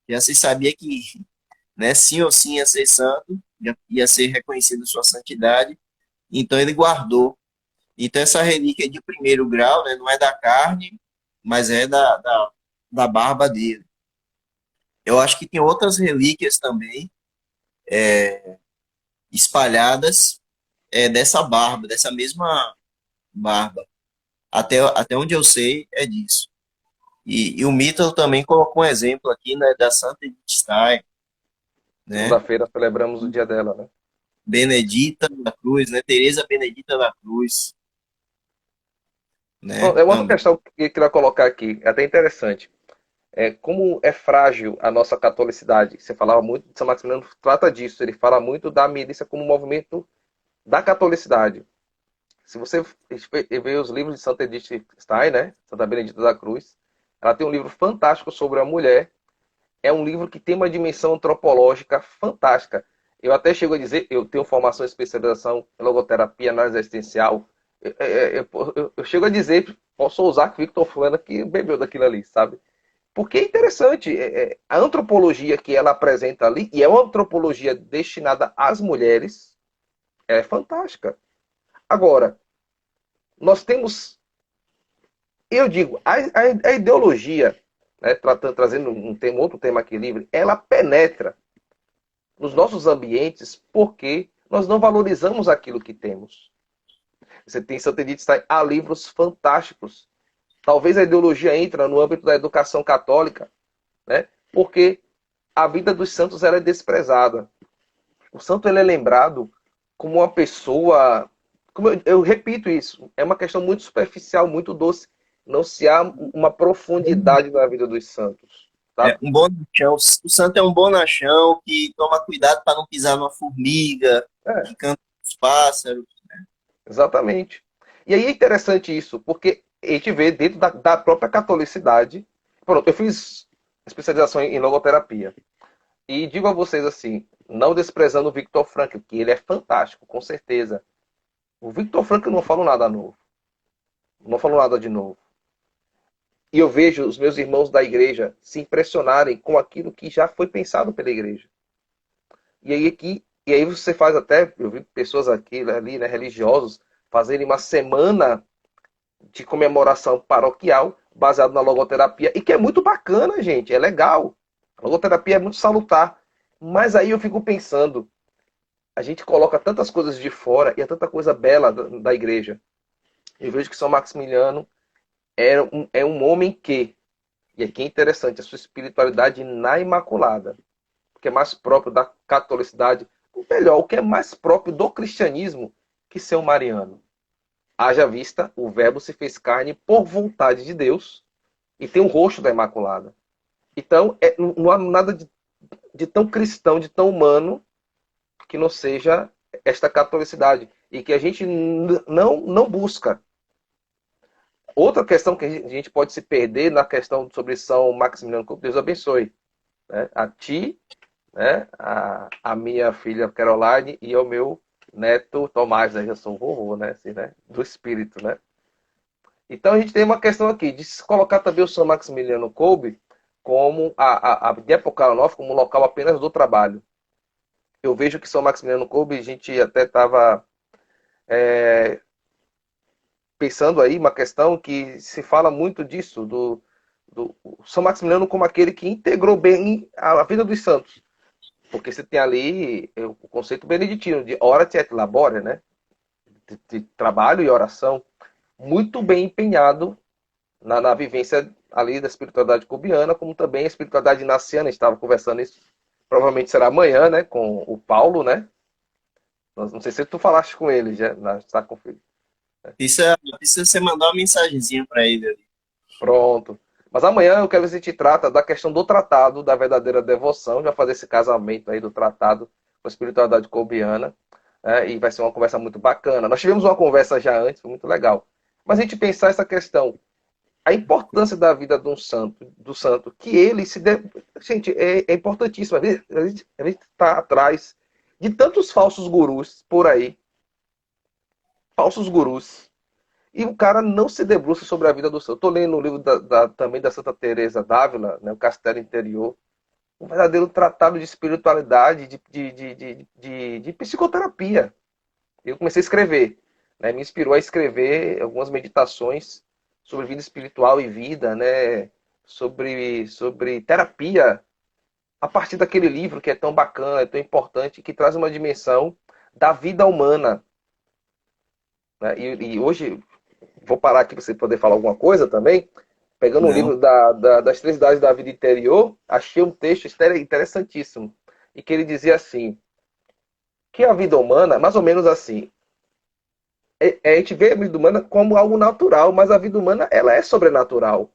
já se sabia que, né, sim ou sim ia ser santo, ia ser reconhecido sua santidade, então ele guardou. Então essa relíquia é de primeiro grau, né, não é da carne, mas é da barba dele. Eu acho que tem outras relíquias também espalhadas dessa barba, dessa mesma barba. Até onde eu sei é disso. E o Mito também colocou um exemplo aqui, né, da Santa Edith Stein, né? Segunda-feira celebramos o dia dela, né? Benedita da Cruz, né? Teresa Benedita da Cruz, né? É uma outra Também. questão que eu queria colocar aqui, é até interessante. Como é frágil a nossa catolicidade. Você falava muito, São Maximiliano trata disso, ele fala muito da milícia como movimento da catolicidade. Se você ver os livros de Santa Edith Stein, né, Santa Benedita da Cruz, ela tem um livro fantástico sobre a mulher. É um livro que tem uma dimensão antropológica fantástica. Eu até chego a dizer, eu tenho formação e especialização em logoterapia, análise existencial. Eu chego a dizer, posso usar que Victor Fulano que bebeu daquilo ali, sabe? Porque é interessante, a antropologia que ela apresenta ali, e é uma antropologia destinada às mulheres, é fantástica. Agora, nós temos, eu digo, a ideologia, né, trazendo outro tema aqui livre, ela penetra nos nossos ambientes porque nós não valorizamos aquilo que temos. Você tem Santa Edith Stein, há livros fantásticos. Talvez a ideologia entra no âmbito da educação católica, né, porque a vida dos santos ela é desprezada. O santo ele é lembrado como uma pessoa. Como eu repito isso, é uma questão muito superficial, muito doce. Não se há uma profundidade na vida dos santos. É Sabe? um bonachão. O santo é um bonachão que toma cuidado para não pisar numa formiga, É, que canta os pássaros. exatamente. E aí é interessante isso, porque a gente vê dentro da própria catolicidade. Pronto, eu fiz especialização em logoterapia. E digo a vocês assim, não desprezando o Viktor Frankl, que ele é fantástico, com certeza. O Viktor Frankl não falou nada novo. Não falou nada de novo. E eu vejo os meus irmãos da igreja se impressionarem com aquilo que já foi pensado pela igreja. E aí você faz até, eu vi pessoas aqui, ali, né, religiosos, fazerem uma semana de comemoração paroquial baseado na logoterapia, e que é muito bacana, gente, é legal. A logoterapia é muito salutar. Mas aí eu fico pensando, a gente coloca tantas coisas de fora e é tanta coisa bela da igreja. Eu vejo que São Maximiliano é um homem que, e aqui é interessante, a sua espiritualidade na Imaculada, que é mais próprio da catolicidade, ou melhor, o que é mais próprio do cristianismo que ser um mariano. Haja vista, o verbo se fez carne por vontade de Deus e tem o rosto da Imaculada. Então, não há nada de tão cristão, de tão humano, que não seja esta catolicidade. E que a gente não busca. Outra questão que a gente pode se perder na questão sobre São Maximiliano, que Deus abençoe. Né? A ti, né? A minha filha Caroline e ao meu neto Tomás, né? Já sou vovô, né? Assim, né? Do espírito, né? Então a gente tem uma questão aqui de se colocar também o São Maximiliano Kolbe como a de época nova como um local apenas do trabalho. Eu vejo que São Maximiliano Kolbe, a gente até estava pensando aí uma questão que se fala muito disso, do São Maximiliano como aquele que integrou bem a vida dos santos. Porque você tem ali o conceito beneditino de orate et labore, né? De trabalho e oração, muito bem empenhado na vivência ali da espiritualidade cubiana, como também a espiritualidade inaciana. A gente estava conversando isso, provavelmente será amanhã, né? Com o Paulo, né? Não sei se tu falaste com ele, já está conferindo. Precisa você mandar uma mensagenzinha para ele ali. Pronto. Mas amanhã eu quero ver se a gente trata da questão do tratado da verdadeira devoção. A gente vai fazer esse casamento aí do tratado com a espiritualidade colbiana. E vai ser uma conversa muito bacana. Nós tivemos uma conversa já antes, foi muito legal. Mas a gente pensar essa questão, a importância da vida de um santo, do santo, que ele se deve. Gente, é importantíssimo. A gente está atrás de tantos falsos gurus por aí, falsos gurus, e o cara não se debruça sobre a vida do santo. Estou lendo o livro também da Santa Teresa d'Ávila, né, o Castelo Interior, um verdadeiro tratado de espiritualidade, de psicoterapia. Eu comecei a escrever, né, me inspirou a escrever algumas meditações sobre vida espiritual e vida, né, sobre terapia, a partir daquele livro que é tão bacana, é tão importante, que traz uma dimensão da vida humana. Né? E hoje, vou parar aqui para você poder falar alguma coisa também. Pegando um Não. livro das Três Idades da Vida Interior, achei um texto interessantíssimo. E que ele dizia assim, que a vida humana, mais ou menos assim, a gente vê a vida humana como algo natural, mas a vida humana ela é sobrenatural.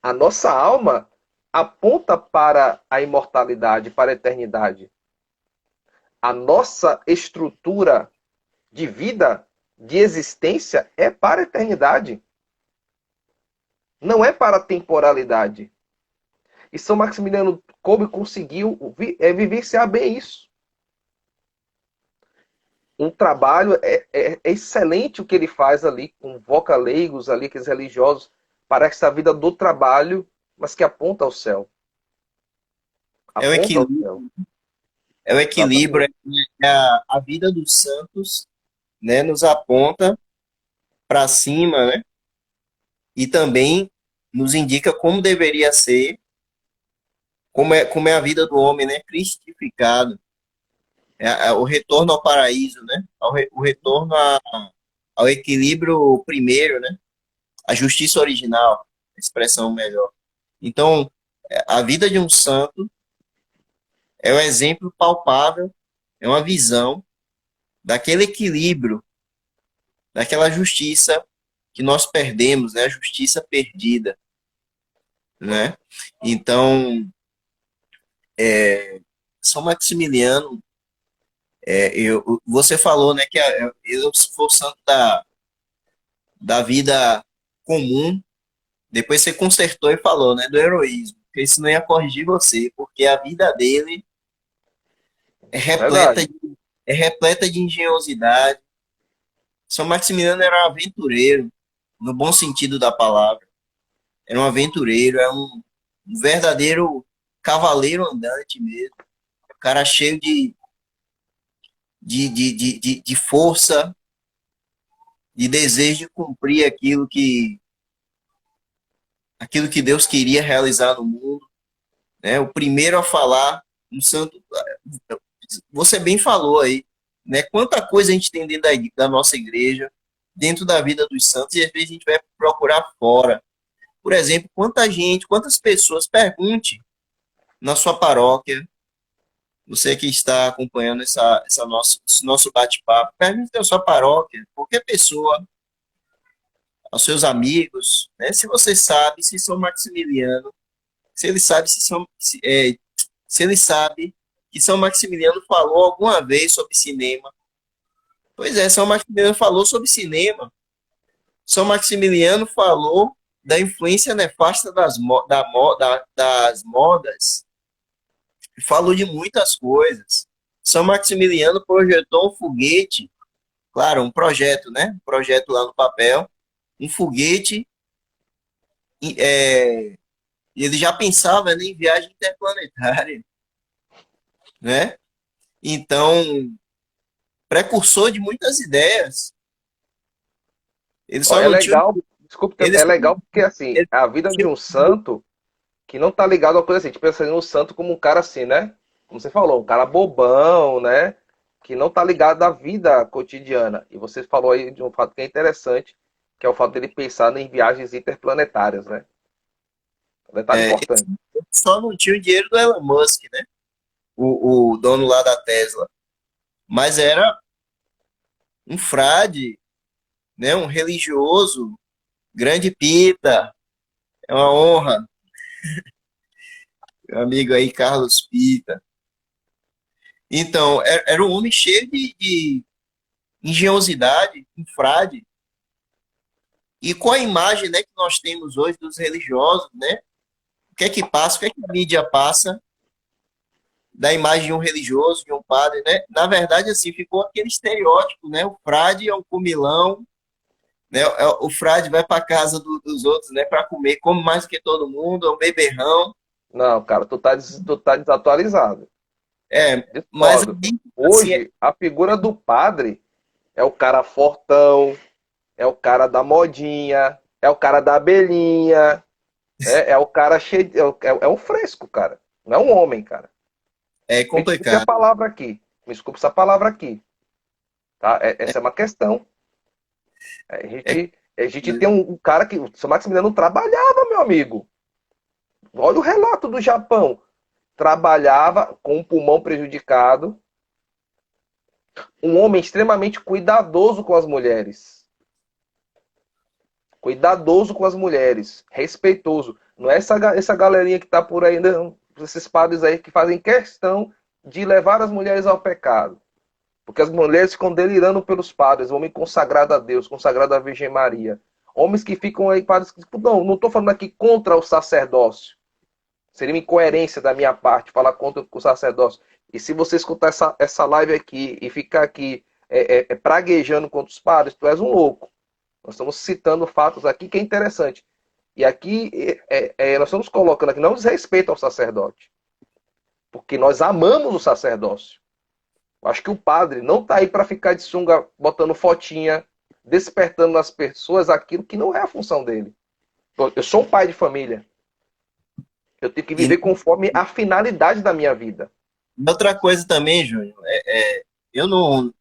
A nossa alma aponta para a imortalidade, para a eternidade. A nossa estrutura de vida, de existência, é para a eternidade. Não é para a temporalidade. E São Maximiliano Kolbe conseguiu vivenciar bem isso. Um trabalho é excelente o que ele faz ali, convoca leigos ali, aqueles religiosos, para essa vida do trabalho, mas que aponta ao céu. É o Aponta ao equilíbrio, céu. é o equilíbrio, Exatamente. a vida dos santos, né, nos aponta para cima, né? E também nos indica como deveria ser, como é a vida do homem, né? Cristificado. É o retorno ao paraíso, né? O retorno ao equilíbrio primeiro, né? A justiça original, expressão melhor. Então, a vida de um santo é um exemplo palpável, é uma visão daquele equilíbrio, daquela justiça que nós perdemos, né? A justiça perdida, né? Então, São Maximiliano, você falou, né, que ele se for santo da vida comum. Depois você consertou e falou, né, do heroísmo, porque isso não ia corrigir você, porque a vida dele é repleta Verdade. de, é repleta de engenhosidade. São Maximiliano era um aventureiro, no bom sentido da palavra. Era um aventureiro, é um verdadeiro cavaleiro andante mesmo. Um cara cheio de força, de desejo de cumprir aquilo que Deus queria realizar no mundo, né? O primeiro a falar, um santo, você bem falou aí, né? Quanta coisa a gente tem dentro da nossa igreja, dentro da vida dos santos, e às vezes a gente vai procurar fora. Por exemplo, quanta gente, quantas pessoas, pergunte na sua paróquia, você que está acompanhando esse nosso bate-papo, pergunte na sua paróquia, qualquer pessoa, aos seus amigos, né? Se você sabe se São Maximiliano, se ele sabe se ele sabe que São Maximiliano falou alguma vez sobre cinema. Pois é, São Maximiliano falou sobre cinema. São Maximiliano falou da influência nefasta das modas. Falou de muitas coisas. São Maximiliano projetou um foguete, claro, um projeto, né? Um projeto lá no papel, um foguete, e ele já pensava, né, em viagem interplanetária, né? Então, precursor de muitas ideias. Ele Ó, só é não tinha. legal, desculpe, Ele é só legal porque assim, ele a vida de tinha um santo que não tá ligado a coisa assim, a gente pensa no santo como um cara assim, né? Como você falou, um cara bobão, né? Que não tá ligado à vida cotidiana. E você falou aí de um fato que é interessante, que é o fato dele pensar em viagens interplanetárias, né? Um detalhe importante. ele só não tinha o dinheiro do Elon Musk, né? O dono lá da Tesla. Mas era um frade, né? Um religioso, grande pita, É uma honra, meu amigo aí, Carlos Pita. Então, era um homem cheio de engenhosidade, um frade, e com a imagem, né, que nós temos hoje dos religiosos, né? O que é que passa, o que é que a mídia passa da imagem de um religioso, de um padre, né? Na verdade, assim, ficou aquele estereótipo, né? O frade é um comilão, né? O frade vai para casa dos outros, né? Para comer, come mais do que todo mundo, é um beberrão. Não, cara, tu tá desatualizado. É, mas Discordo. aí, assim, Hoje, a figura do padre é o cara fortão, é o cara da modinha, é o cara da abelhinha, é o cara cheio. É um fresco, cara. Não é um homem, cara. é Me desculpe a complicado. palavra aqui. Me desculpe essa palavra aqui. Tá? Essa é uma questão. É, A gente tem um cara que. O seu Maximiliano não trabalhava, meu amigo. Olha o relato do Japão. Trabalhava com o pulmão prejudicado. Um homem extremamente cuidadoso com as mulheres. Cuidadoso com as mulheres. Respeitoso. Não é essa galerinha que tá por aí, não. Esses padres aí que fazem questão de levar as mulheres ao pecado. Porque as mulheres ficam delirando pelos padres, homem consagrado a Deus, consagrado à Virgem Maria. Homens que ficam aí, padres que. Não estou falando aqui contra o sacerdócio. Seria uma incoerência da minha parte falar contra o sacerdócio. E se você escutar essa live aqui e ficar aqui praguejando contra os padres, tu és um louco. Nós estamos citando fatos aqui que é interessante. E aqui nós estamos colocando aqui não desrespeito ao sacerdote. Porque nós amamos o sacerdócio. Acho que o padre não está aí para ficar de sunga botando fotinha, despertando nas pessoas aquilo que não é a função dele. Eu sou um pai de família. Eu tenho que e viver conforme a finalidade da minha vida. outra coisa também, Júnior, eu não,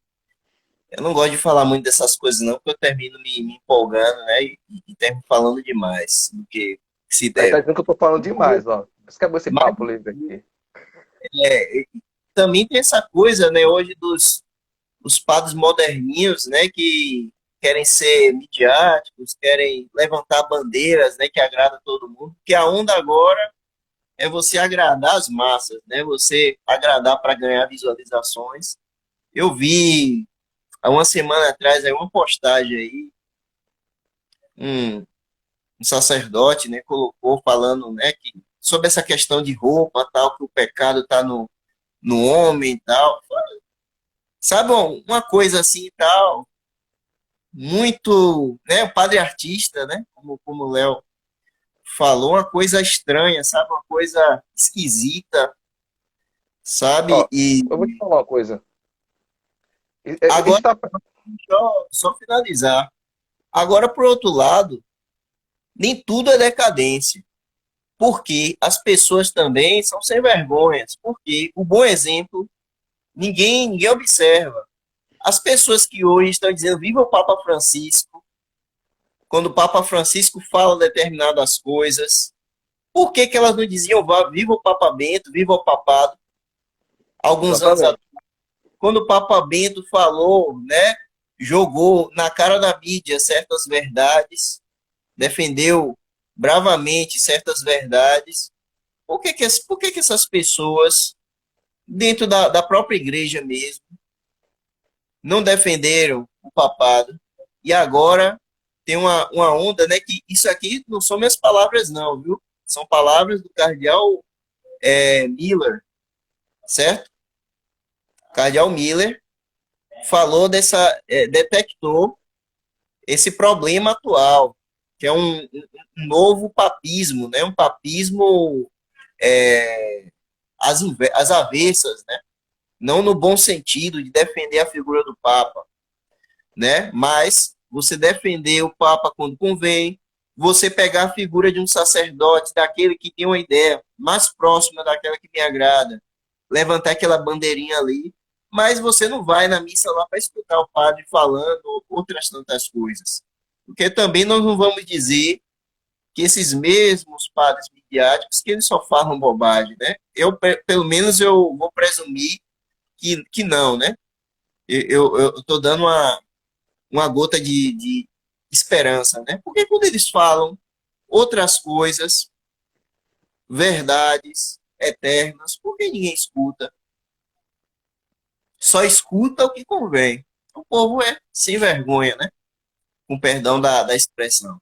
eu não gosto de falar muito dessas coisas, não, porque eu termino me empolgando, né? E termino falando demais do que se Aí tá deve. dizendo que eu tô falando demais, ó. Por isso que acabou esse Mas papo livre aqui. é, também tem essa coisa, né, hoje dos os padres moderninhos, né, que querem ser midiáticos, querem levantar bandeiras, né, que agrada todo mundo, porque a onda agora é você agradar as massas, né, você agradar para ganhar visualizações. Eu vi há uma semana atrás aí uma postagem aí, um, um sacerdote, né, colocou falando, né, que sobre essa questão de roupa, tal, que o pecado está no homem e tal. Sabe uma coisa assim e tal, muito, né, o padre artista, né, como o Léo falou, uma coisa estranha, sabe, uma coisa esquisita, sabe, Ó, e eu vou te falar uma coisa. agora, Está só finalizar, agora, por outro lado, nem tudo é decadência, porque as pessoas também são sem vergonhas, porque o bom exemplo, ninguém observa. As pessoas que hoje estão dizendo viva o Papa Francisco, quando o Papa Francisco fala determinadas coisas, por que, que elas não diziam vá, viva o Papa Bento, viva o papado? Alguns anos atrás, exatamente. quando o Papa Bento falou, né, jogou na cara da mídia certas verdades, defendeu bravamente certas verdades, por que, que essas pessoas, dentro da própria igreja mesmo, não defenderam o papado? E agora tem uma onda, né, que isso aqui não são minhas palavras não, viu? São palavras do cardeal Miller, certo? Cardeal Miller falou detectou esse problema atual, que é um novo papismo, né? Um papismo é, às avessas, né? Não no bom sentido de defender a figura do Papa, né? Mas você defender o Papa quando convém, você pegar a figura de um sacerdote, daquele que tem uma ideia mais próxima daquela que me agrada, levantar aquela bandeirinha ali, mas você não vai na missa lá para escutar o padre falando outras tantas coisas. Porque também nós não vamos dizer que esses mesmos padres midiáticos, que eles só falam bobagem, né? Pelo menos eu vou presumir que não, né? Eu estou dando uma gota de esperança, né? Porque quando eles falam outras coisas, verdades eternas, porque ninguém escuta. Só escuta o que convém. O povo é sem vergonha, né? Com perdão da expressão.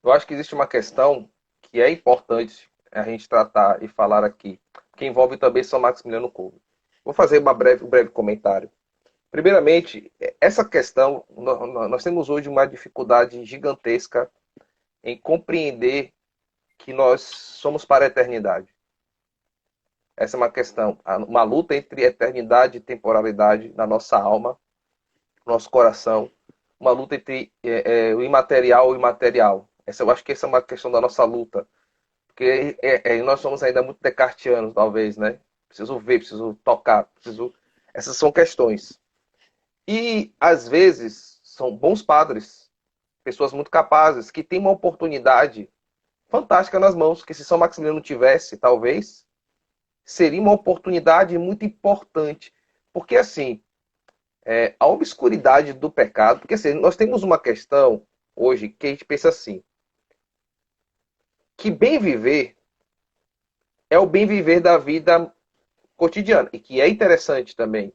Eu acho que existe uma questão que é importante a gente tratar e falar aqui, que envolve também São Maximiliano Kolbe. Vou fazer um breve comentário. Primeiramente, essa questão, nós temos hoje uma dificuldade gigantesca em compreender que nós somos para a eternidade. Essa é uma questão, uma luta entre eternidade e temporalidade na nossa alma, no nosso coração, uma luta entre o imaterial e o imaterial. Eu acho que essa é uma questão da nossa luta, porque nós somos ainda muito descartianos, talvez, né? Preciso ver, preciso tocar, preciso... Essas são questões. E, às vezes, são bons padres, pessoas muito capazes, que têm uma oportunidade fantástica nas mãos, que se São Maximiliano tivesse, talvez, seria uma oportunidade muito importante. Porque, assim, a obscuridade do pecado... Porque, assim, nós temos uma questão, hoje, que a gente pensa assim, que bem viver é o bem viver da vida cotidiana, e que é interessante também.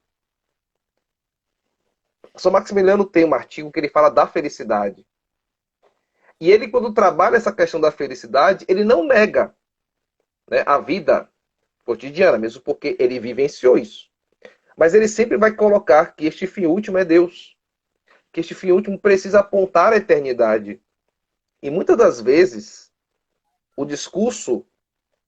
São Maximiliano tem um artigo que ele fala da felicidade. E ele, quando trabalha essa questão da felicidade, ele não nega, né, a vida cotidiana, mesmo porque ele vivenciou isso. Mas ele sempre vai colocar que este fim último é Deus. Que este fim último precisa apontar a eternidade. E muitas das vezes, o discurso,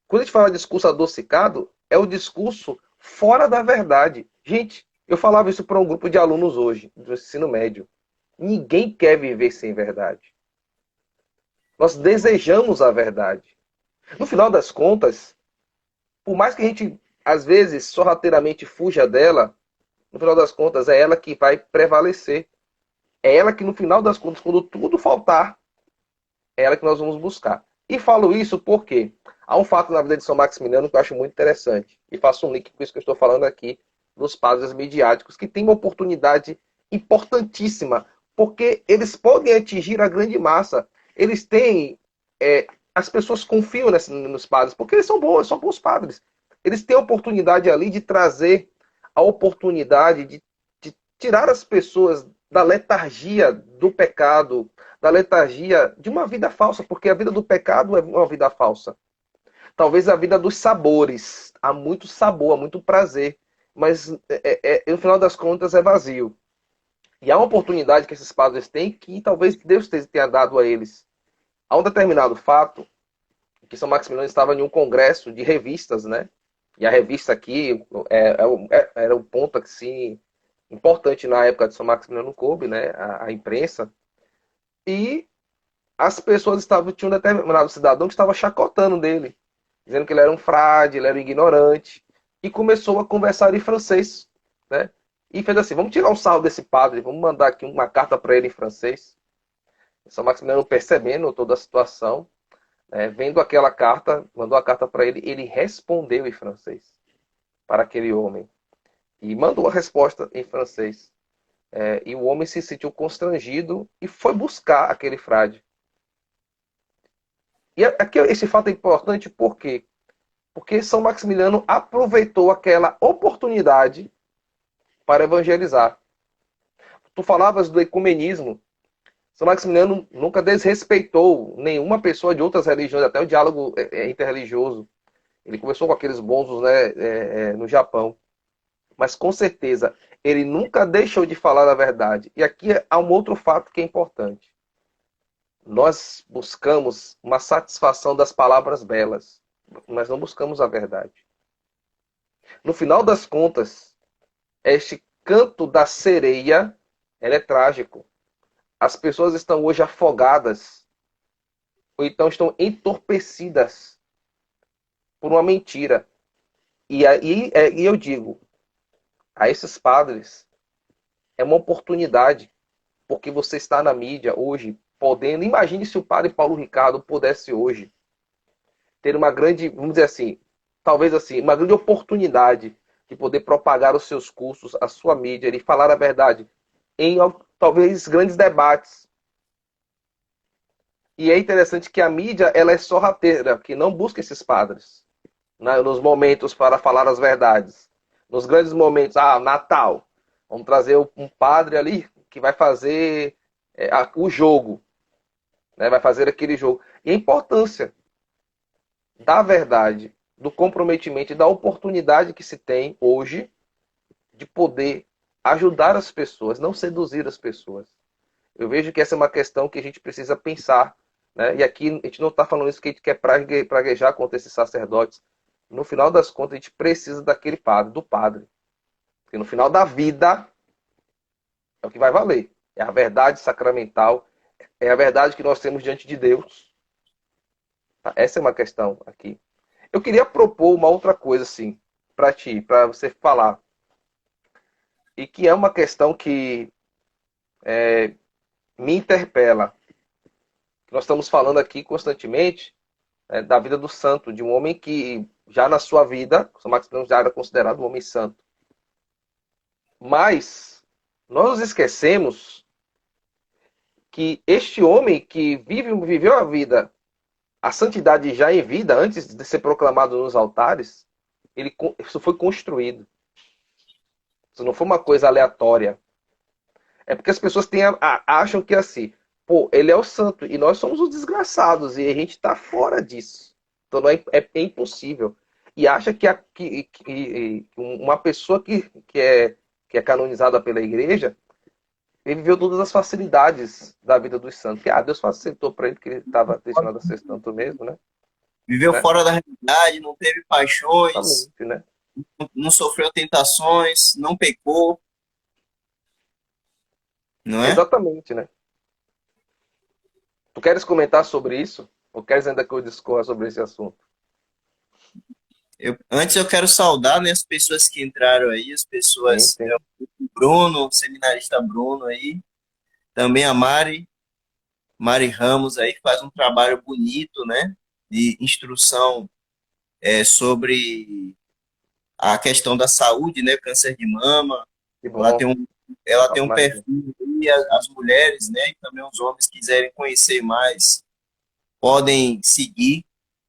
quando a gente fala discurso adocicado, é o discurso fora da verdade. Gente, eu falava isso para um grupo de alunos hoje, do ensino médio. Ninguém quer viver sem verdade. Nós desejamos a verdade. No final das contas, por mais que a gente, às vezes, sorrateiramente fuja dela, no final das contas, é ela que vai prevalecer. É ela que, no final das contas, quando tudo faltar, é ela que nós vamos buscar. E falo isso porque há um fato na vida de São Maximiliano que eu acho muito interessante. E faço um link com isso que eu estou falando aqui, dos padres midiáticos, que têm uma oportunidade importantíssima, porque eles podem atingir a grande massa. Eles têm... as pessoas confiam nos padres, porque eles são bons padres. Eles têm a oportunidade ali de trazer a oportunidade de tirar as pessoas da letargia do pecado, da letargia de uma vida falsa, porque a vida do pecado é uma vida falsa. Talvez a vida dos sabores. Há muito sabor, há muito prazer, mas no final das contas é vazio. E há uma oportunidade que esses padres têm que talvez Deus tenha dado a eles. Há um determinado fato que São Maximiliano estava em um congresso de revistas, né? E a revista aqui era um ponto assim, importante na época de São Maximiliano Kolbe, né? A imprensa. E as pessoas tinham um determinado cidadão que estava chacotando dele, dizendo que ele era um frade, ele era um ignorante, e começou a conversar em francês, né? E fez assim: vamos tirar um sarro desse padre, vamos mandar aqui uma carta para ele em francês. São Maximiliano, percebendo toda a situação, vendo aquela carta, mandou a carta para ele, ele respondeu em francês para aquele homem. E mandou a resposta em francês. E o homem se sentiu constrangido e foi buscar aquele frade. E aqui esse fato é importante por quê? Porque São Maximiliano aproveitou aquela oportunidade para evangelizar. Tu falavas do ecumenismo. São Maximiliano nunca desrespeitou nenhuma pessoa de outras religiões, até o diálogo interreligioso. Ele começou com aqueles bonzos, né, no Japão. Mas com certeza, ele nunca deixou de falar a verdade. E aqui há um outro fato que é importante. Nós buscamos uma satisfação das palavras belas, mas não buscamos a verdade. No final das contas, este canto da sereia, ele é trágico. As pessoas estão hoje afogadas, ou então estão entorpecidas por uma mentira. E eu digo, a esses padres, é uma oportunidade, porque você está na mídia hoje, podendo... Imagine se o padre Paulo Ricardo pudesse hoje ter uma grande, vamos dizer assim, talvez assim, uma grande oportunidade de poder propagar os seus cursos, a sua mídia, e falar a verdade em talvez grandes debates. E é interessante que a mídia ela é sorrateira, que não busca esses padres, né, nos momentos para falar as verdades. Nos grandes momentos, Natal, vamos trazer um padre ali que vai fazer o jogo, né, vai fazer aquele jogo. E a importância da verdade, do comprometimento e da oportunidade que se tem hoje de poder ajudar as pessoas, não seduzir as pessoas. Eu vejo que essa é uma questão que a gente precisa pensar, né? E aqui a gente não está falando isso que a gente quer praguejar contra esses sacerdotes. No final das contas, a gente precisa daquele padre, do padre. Porque no final da vida é o que vai valer. É a verdade sacramental, é a verdade que nós temos diante de Deus. Tá? Essa é uma questão aqui. Eu queria propor uma outra coisa, assim, para ti, para você falar. E que é uma questão que me interpela. Nós estamos falando aqui constantemente da vida do santo, de um homem que já na sua vida, São Maximiliano já era considerado um homem santo. Mas nós nos esquecemos que este homem que viveu a vida, a santidade já em vida, antes de ser proclamado nos altares, isso foi construído. Isso não foi uma coisa aleatória. É porque as pessoas acham que assim, pô, ele é o santo e nós somos os desgraçados e a gente está fora disso. Então não é impossível. E acha que uma pessoa que é canonizada pela igreja, ele viveu todas as facilidades da vida dos santos. Que, Deus facilitou para ele que ele estava destinado a ser santo mesmo, né? Viveu né? fora da realidade, não teve paixões, Exatamente, né? não sofreu tentações, não pecou, não é? Exatamente, né? Tu queres comentar sobre isso? Ou queres ainda que eu discorra sobre esse assunto? Antes eu quero saudar, né, as pessoas que entraram aí, as Sim, pessoas, sim. o Bruno, o seminarista Bruno aí, também a Mari Ramos aí, que faz um trabalho bonito, né, de instrução sobre a questão da saúde, né, câncer de mama. Que Ela bom. tem um, ela tem Ave um Maria. perfil, e as mulheres, né, e também os homens quiserem conhecer mais, podem seguir.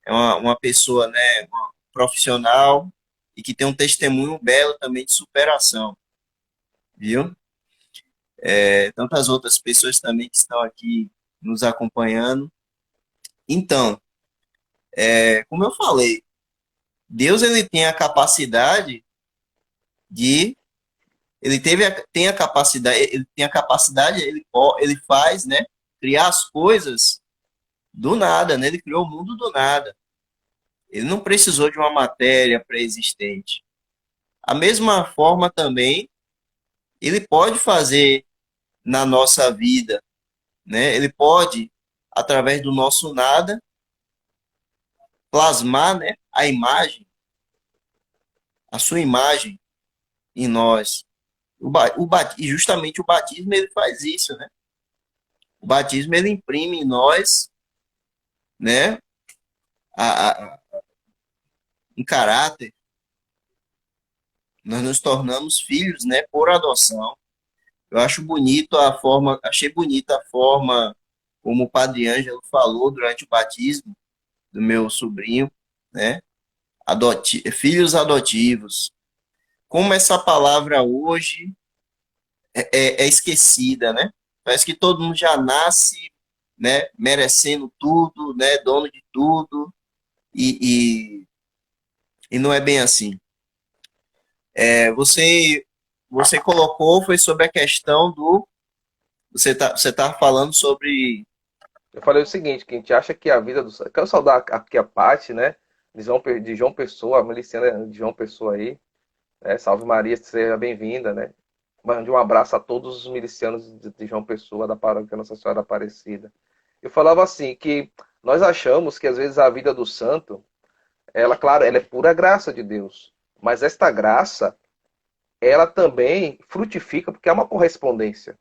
É uma pessoa, né, uma profissional e que tem um testemunho belo também de superação, viu? Tantas outras pessoas também que estão aqui nos acompanhando. Então, como eu falei, Deus ele tem a capacidade de tem a capacidade, ele tem a capacidade, ele faz, né, criar as coisas do nada, né? Ele criou o mundo do nada. Ele não precisou de uma matéria pré-existente. A mesma forma também, ele pode fazer na nossa vida, né? Ele pode, através do nosso nada, plasmar, né, a imagem, a sua imagem em nós. E justamente o batismo ele faz isso, né? O batismo ele imprime em nós, né, a, um caráter. Nós nos tornamos filhos, né, por adoção. Eu acho bonito a forma, achei bonita a forma como o Padre Ângelo falou durante o batismo do meu sobrinho, né? Filhos adotivos. Como essa palavra hoje é esquecida, né? Parece que todo mundo já nasce, né, merecendo tudo, né, dono de tudo, e, e, e não é bem assim. Você colocou, foi sobre a questão do. Você tá falando sobre. Eu falei o seguinte, que a gente acha que a vida do santo. Quero saudar aqui a parte, né? De João Pessoa, a miliciana de João Pessoa aí. Salve Maria, seja bem-vinda, né? Mande um abraço a todos os milicianos de João Pessoa, da paróquia Nossa Senhora Aparecida. Eu falava assim, que nós achamos que às vezes a vida do santo, ela, claro, ela é pura graça de Deus. Mas esta graça, ela também frutifica porque há uma correspondência,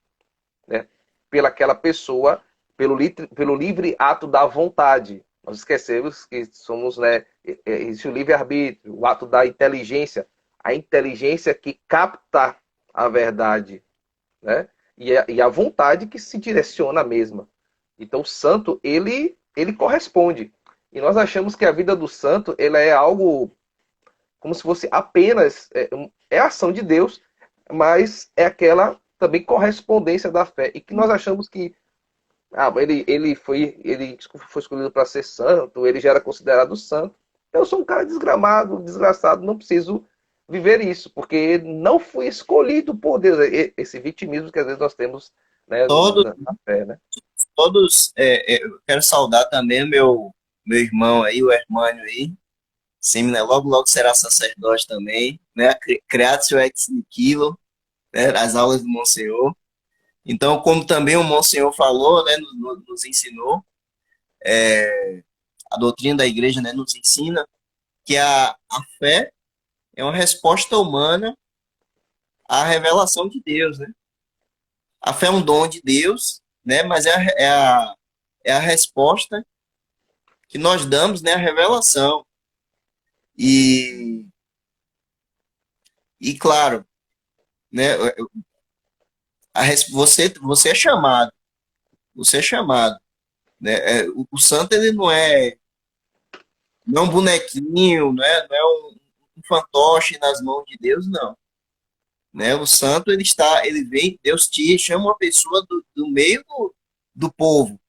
né? Pelaquela pessoa, pelo livre ato da vontade. Nós esquecemos que somos, né, existe o livre-arbítrio, o ato da inteligência, a inteligência que capta a verdade, né? E a vontade que se direciona a mesma. Então, o santo, ele corresponde. E nós achamos que a vida do santo, ela é algo como se fosse apenas é a ação de Deus, mas é aquela também correspondência da fé. E que nós achamos que ele foi escolhido para ser santo, ele já era considerado santo. Eu sou um cara desgramado, desgraçado, não preciso viver isso, porque não fui escolhido por Deus. Esse vitimismo que às vezes nós temos, né, Todos, na fé, né? todos, eu quero saudar também meu irmão aí, o Hermânio aí, sim, né? Logo, logo será sacerdote também, né? Creatio ex nihilo, né? As aulas do Monsenhor. Então, como também o Monsenhor falou, né? Nos ensinou, a doutrina da igreja, né? Nos ensina que a fé é uma resposta humana à revelação de Deus, né? A fé é um dom de Deus, né? Mas é a resposta que nós damos, né? A revelação. E, e claro, né? Você é chamado, você é chamado, né? O santo ele não é um bonequinho, não é um fantoche nas mãos de Deus, não. Né? O santo ele vem, Deus te chama uma pessoa do meio do povo,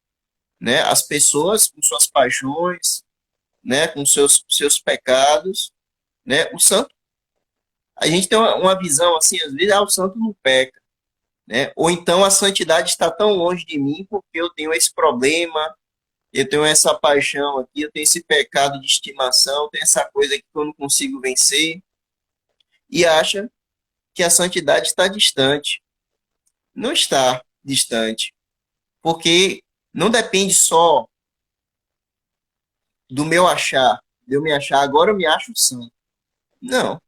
né? As pessoas com suas paixões, né? Com seus pecados, né? O santo, a gente tem uma visão assim, às vezes, o santo não peca, né? Ou então a santidade está tão longe de mim porque eu tenho esse problema, eu tenho essa paixão aqui, eu tenho esse pecado de estimação, tenho essa coisa aqui que eu não consigo vencer, e acha que a santidade está distante. Não está distante, porque não depende só do meu achar, de eu me achar, agora eu me acho santo. Não,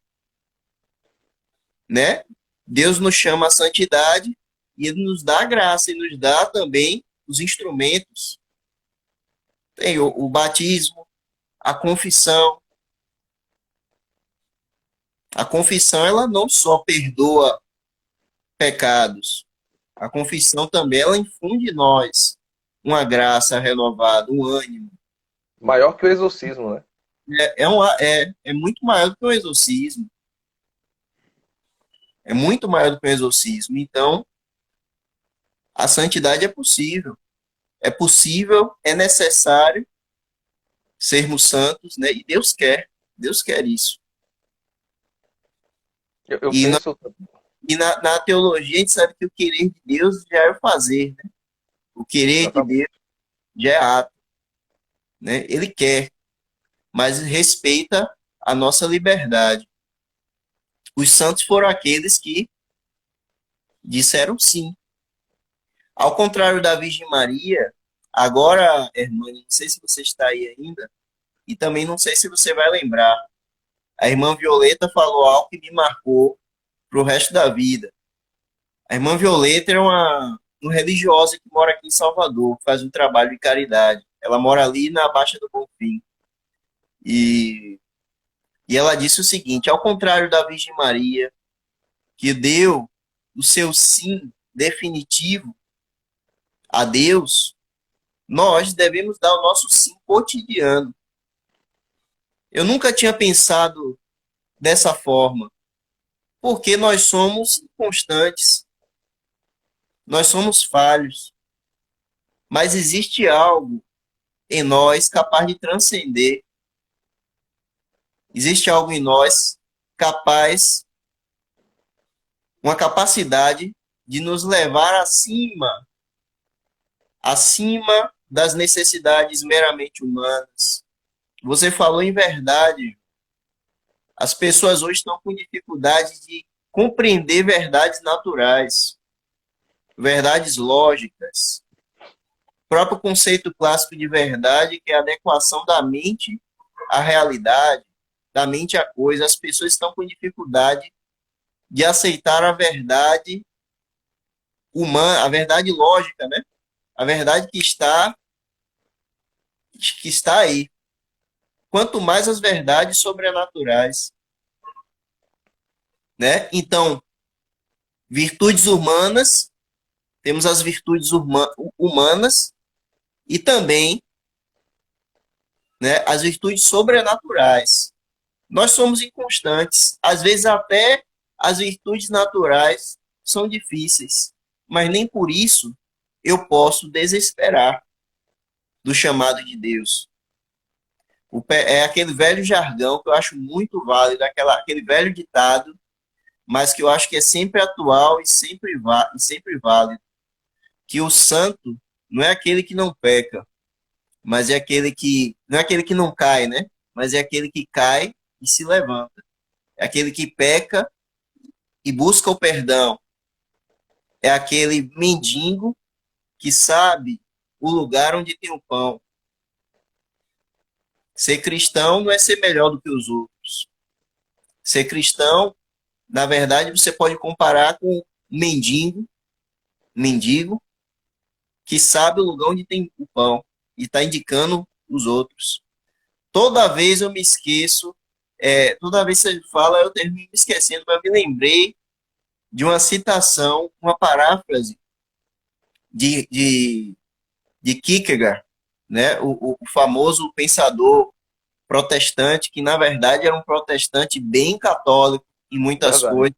né? Deus nos chama à santidade e Ele nos dá a graça e nos dá também os instrumentos. Tem o batismo, a confissão. A confissão, ela não só perdoa pecados, a confissão também, ela infunde em nós uma graça renovada, um ânimo. Maior que o exorcismo, né? É muito maior do que o exorcismo. É muito maior do que o exorcismo. Então, a santidade é possível. É possível, é necessário sermos santos, né? E Deus quer isso. Eu E, na, penso, na teologia a gente sabe que o querer de Deus já é o fazer, né? O querer de exatamente. Deus já é ato, né? Ele quer, mas respeita a nossa liberdade. Os santos foram aqueles que disseram sim. Ao contrário da Virgem Maria, agora, irmã, não sei se você está aí ainda, e também não sei se você vai lembrar. A irmã Violeta falou algo que me marcou para o resto da vida. A irmã Violeta é uma religiosa que mora aqui em Salvador, faz um trabalho de caridade. Ela mora ali na Baixa do Bonfim. E, e ela disse o seguinte: ao contrário da Virgem Maria, que deu o seu sim definitivo a Deus, nós devemos dar o nosso sim cotidiano. Eu nunca tinha pensado dessa forma, porque nós somos inconstantes, nós somos falhos, mas existe algo em nós capaz de transcender, existe algo em nós capaz, uma capacidade de nos levar acima das necessidades meramente humanas. Você falou em verdade. As pessoas hoje estão com dificuldade de compreender verdades naturais, verdades lógicas. O próprio conceito clássico de verdade, que é a adequação da mente à realidade, da mente à coisa. As pessoas estão com dificuldade de aceitar a verdade humana, a verdade lógica, né? A verdade que está aí. Quanto mais as verdades sobrenaturais, né? Então, virtudes humanas, temos as virtudes humanas E também, né, as virtudes sobrenaturais. Nós somos inconstantes. Às vezes até as virtudes naturais são difíceis, mas nem por isso eu posso desesperar do chamado de Deus. É aquele velho jargão que eu acho muito válido, aquele velho ditado, mas que eu acho que é sempre atual e sempre válido, que o santo não é aquele que não peca, mas é aquele que não é aquele que não cai, né? Mas é aquele que cai e se levanta. É aquele que peca e busca o perdão. É aquele mendigo que sabe o lugar onde tem o pão. Ser cristão não é ser melhor do que os outros. Ser cristão, na verdade, você pode comparar com um mendigo que sabe o lugar onde tem o pão e está indicando os outros. Toda vez eu me esqueço, toda vez que você fala, eu termino me esquecendo, mas eu me lembrei de uma citação, uma paráfrase de, de, de Kierkegaard, né? O famoso pensador protestante, que na verdade era um protestante bem católico em muitas Verdade. coisas,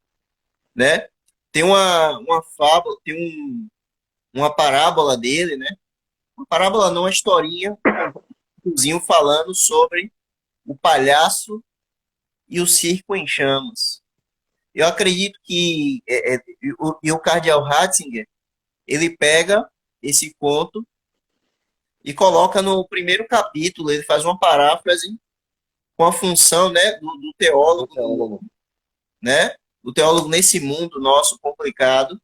né? Tem uma fábula, uma parábola dele, né? Uma parábola não, uma historinha, um cozinho falando sobre o palhaço e o circo em chamas. Eu acredito que o Cardeal Ratzinger, ele pega esse conto e coloca no primeiro capítulo, ele faz uma paráfrase com a função, né, do Do teólogo, teólogo. né, o teólogo nesse mundo nosso complicado,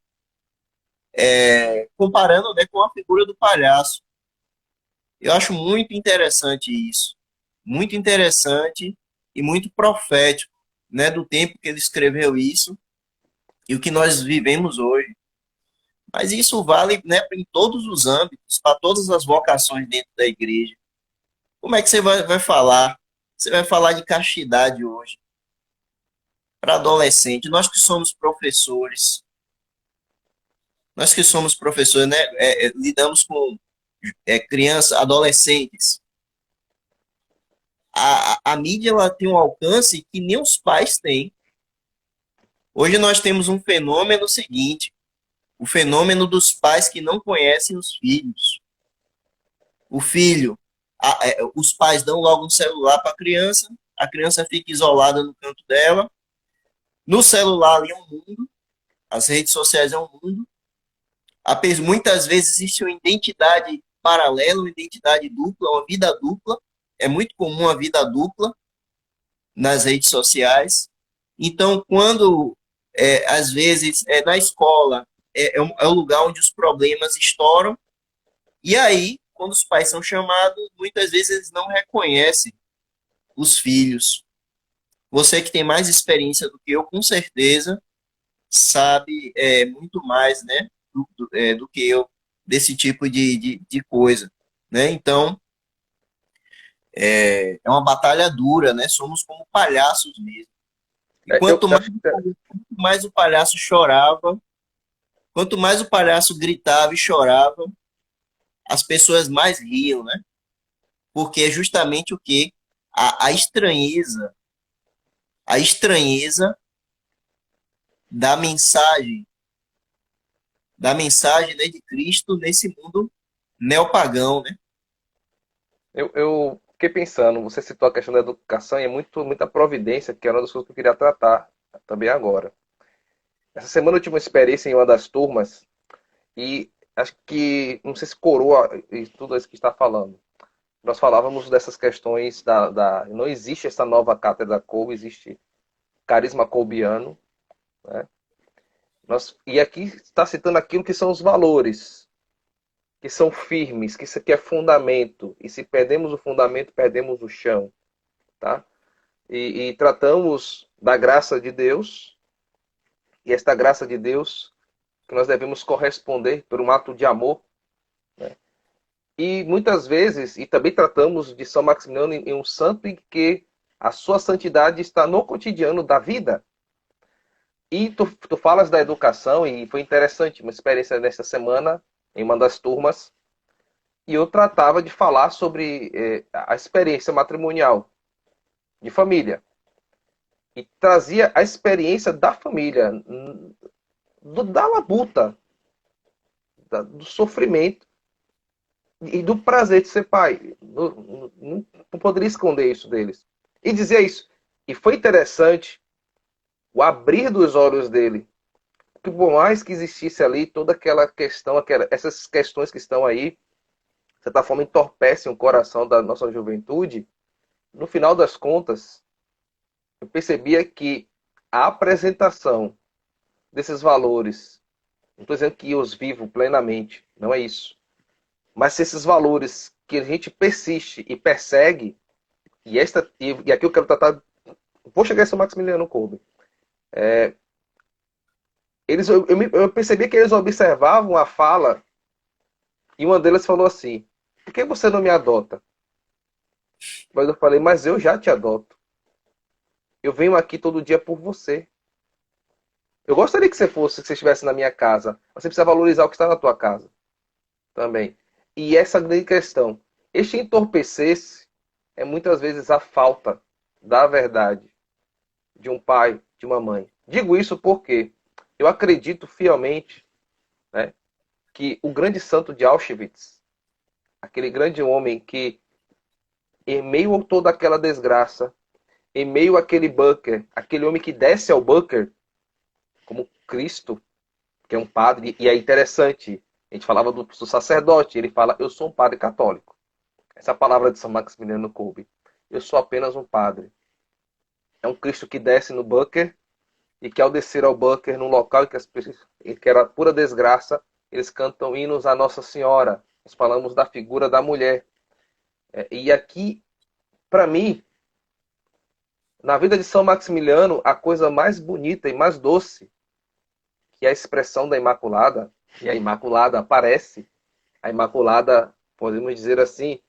comparando, né, com a figura do palhaço. Eu acho muito interessante isso, muito interessante e muito profético, né, do tempo que ele escreveu isso e o que nós vivemos hoje. Mas isso vale, né, em todos os âmbitos, para todas as vocações dentro da igreja. Como é que você vai falar? Você vai falar de castidade hoje para adolescente. Nós que somos professores, né, lidamos com crianças, adolescentes. A mídia ela tem um alcance que nem os pais têm. Hoje nós temos um fenômeno seguinte, o fenômeno dos pais que não conhecem os filhos. O filho, os pais dão logo um celular para a criança fica isolada no canto dela. No celular ali é um mundo, as redes sociais é um mundo. Muitas vezes existe uma identidade paralela, uma identidade dupla, uma vida dupla. É muito comum a vida dupla nas redes sociais. Então, quando, às vezes, na escola, é o lugar onde os problemas estouram, e aí, quando os pais são chamados, muitas vezes eles não reconhecem os filhos. Você que tem mais experiência do que eu, com certeza, sabe muito mais, né, do que eu desse tipo de coisa, né? Então, é uma batalha dura, né? Somos como palhaços mesmo. E Eu acho que quanto mais o palhaço chorava, quanto mais o palhaço gritava e chorava, as pessoas mais riam, né? Porque é justamente o que? A estranheza, a estranheza da mensagem, né, de Cristo nesse mundo neopagão, né? eu fiquei pensando, você citou a questão da educação e é muita providência, que era uma das coisas que eu queria tratar também agora. Essa semana eu tive uma experiência em uma das turmas e acho que, não sei se coroa e tudo isso que está falando. Nós falávamos dessas questões não existe essa nova cátedra Kolbe, existe carisma colbiano, né? E aqui está citando aquilo que são os valores, que são firmes, que isso aqui é fundamento. E se perdemos o fundamento, perdemos o chão, tá? E tratamos da graça de Deus, e esta graça de Deus que nós devemos corresponder por um ato de amor, né? E muitas vezes, e também tratamos de São Maximiliano em um santo em que a sua santidade está no cotidiano da vida. E tu falas da educação, e foi interessante uma experiência nesta semana, em uma das turmas. e eu tratava de falar sobre a experiência matrimonial de família. E trazia a experiência da família, da labuta, do sofrimento e do prazer de ser pai. Não poderia esconder isso deles. E dizer isso. E foi interessante o abrir dos olhos dele. Que por mais que existisse ali toda aquela questão, essas questões que estão aí, de certa forma entorpecem o coração da nossa juventude, no final das contas, eu percebia que a apresentação desses valores, não estou dizendo que eu os vivo plenamente, não é isso. Mas se esses valores que a gente persiste e persegue, e aqui eu quero tratar, vou chegar a São Maximiliano Kolbe. Eu percebi que eles observavam a fala e uma delas falou assim: por que você não me adota? Mas eu falei: mas eu já te adoto. Eu venho aqui todo dia por você. Eu gostaria que você estivesse na minha casa. Você precisa valorizar o que está na tua casa também. E essa grande questão. Este entorpecer-se é muitas vezes a falta da verdade de um pai, de uma mãe. Digo isso porque eu acredito fielmente, né, que o grande santo de Auschwitz, aquele grande homem que, em meio a toda aquela desgraça, em meio àquele bunker, aquele homem que desce ao bunker, como Cristo, que é um padre, e é interessante, a gente falava do sacerdote, ele fala: eu sou um padre católico. Essa é a palavra de São Maximiliano Kolbe. Eu sou apenas um padre. É um Cristo que desce no bunker, e que ao descer ao bunker, num local em que, que era pura desgraça, eles cantam hinos à Nossa Senhora. Nós falamos da figura da mulher. E aqui, para mim, na vida de São Maximiliano, a coisa mais bonita e mais doce, que é a expressão da Imaculada, e a Imaculada aparece, a Imaculada, podemos dizer assim,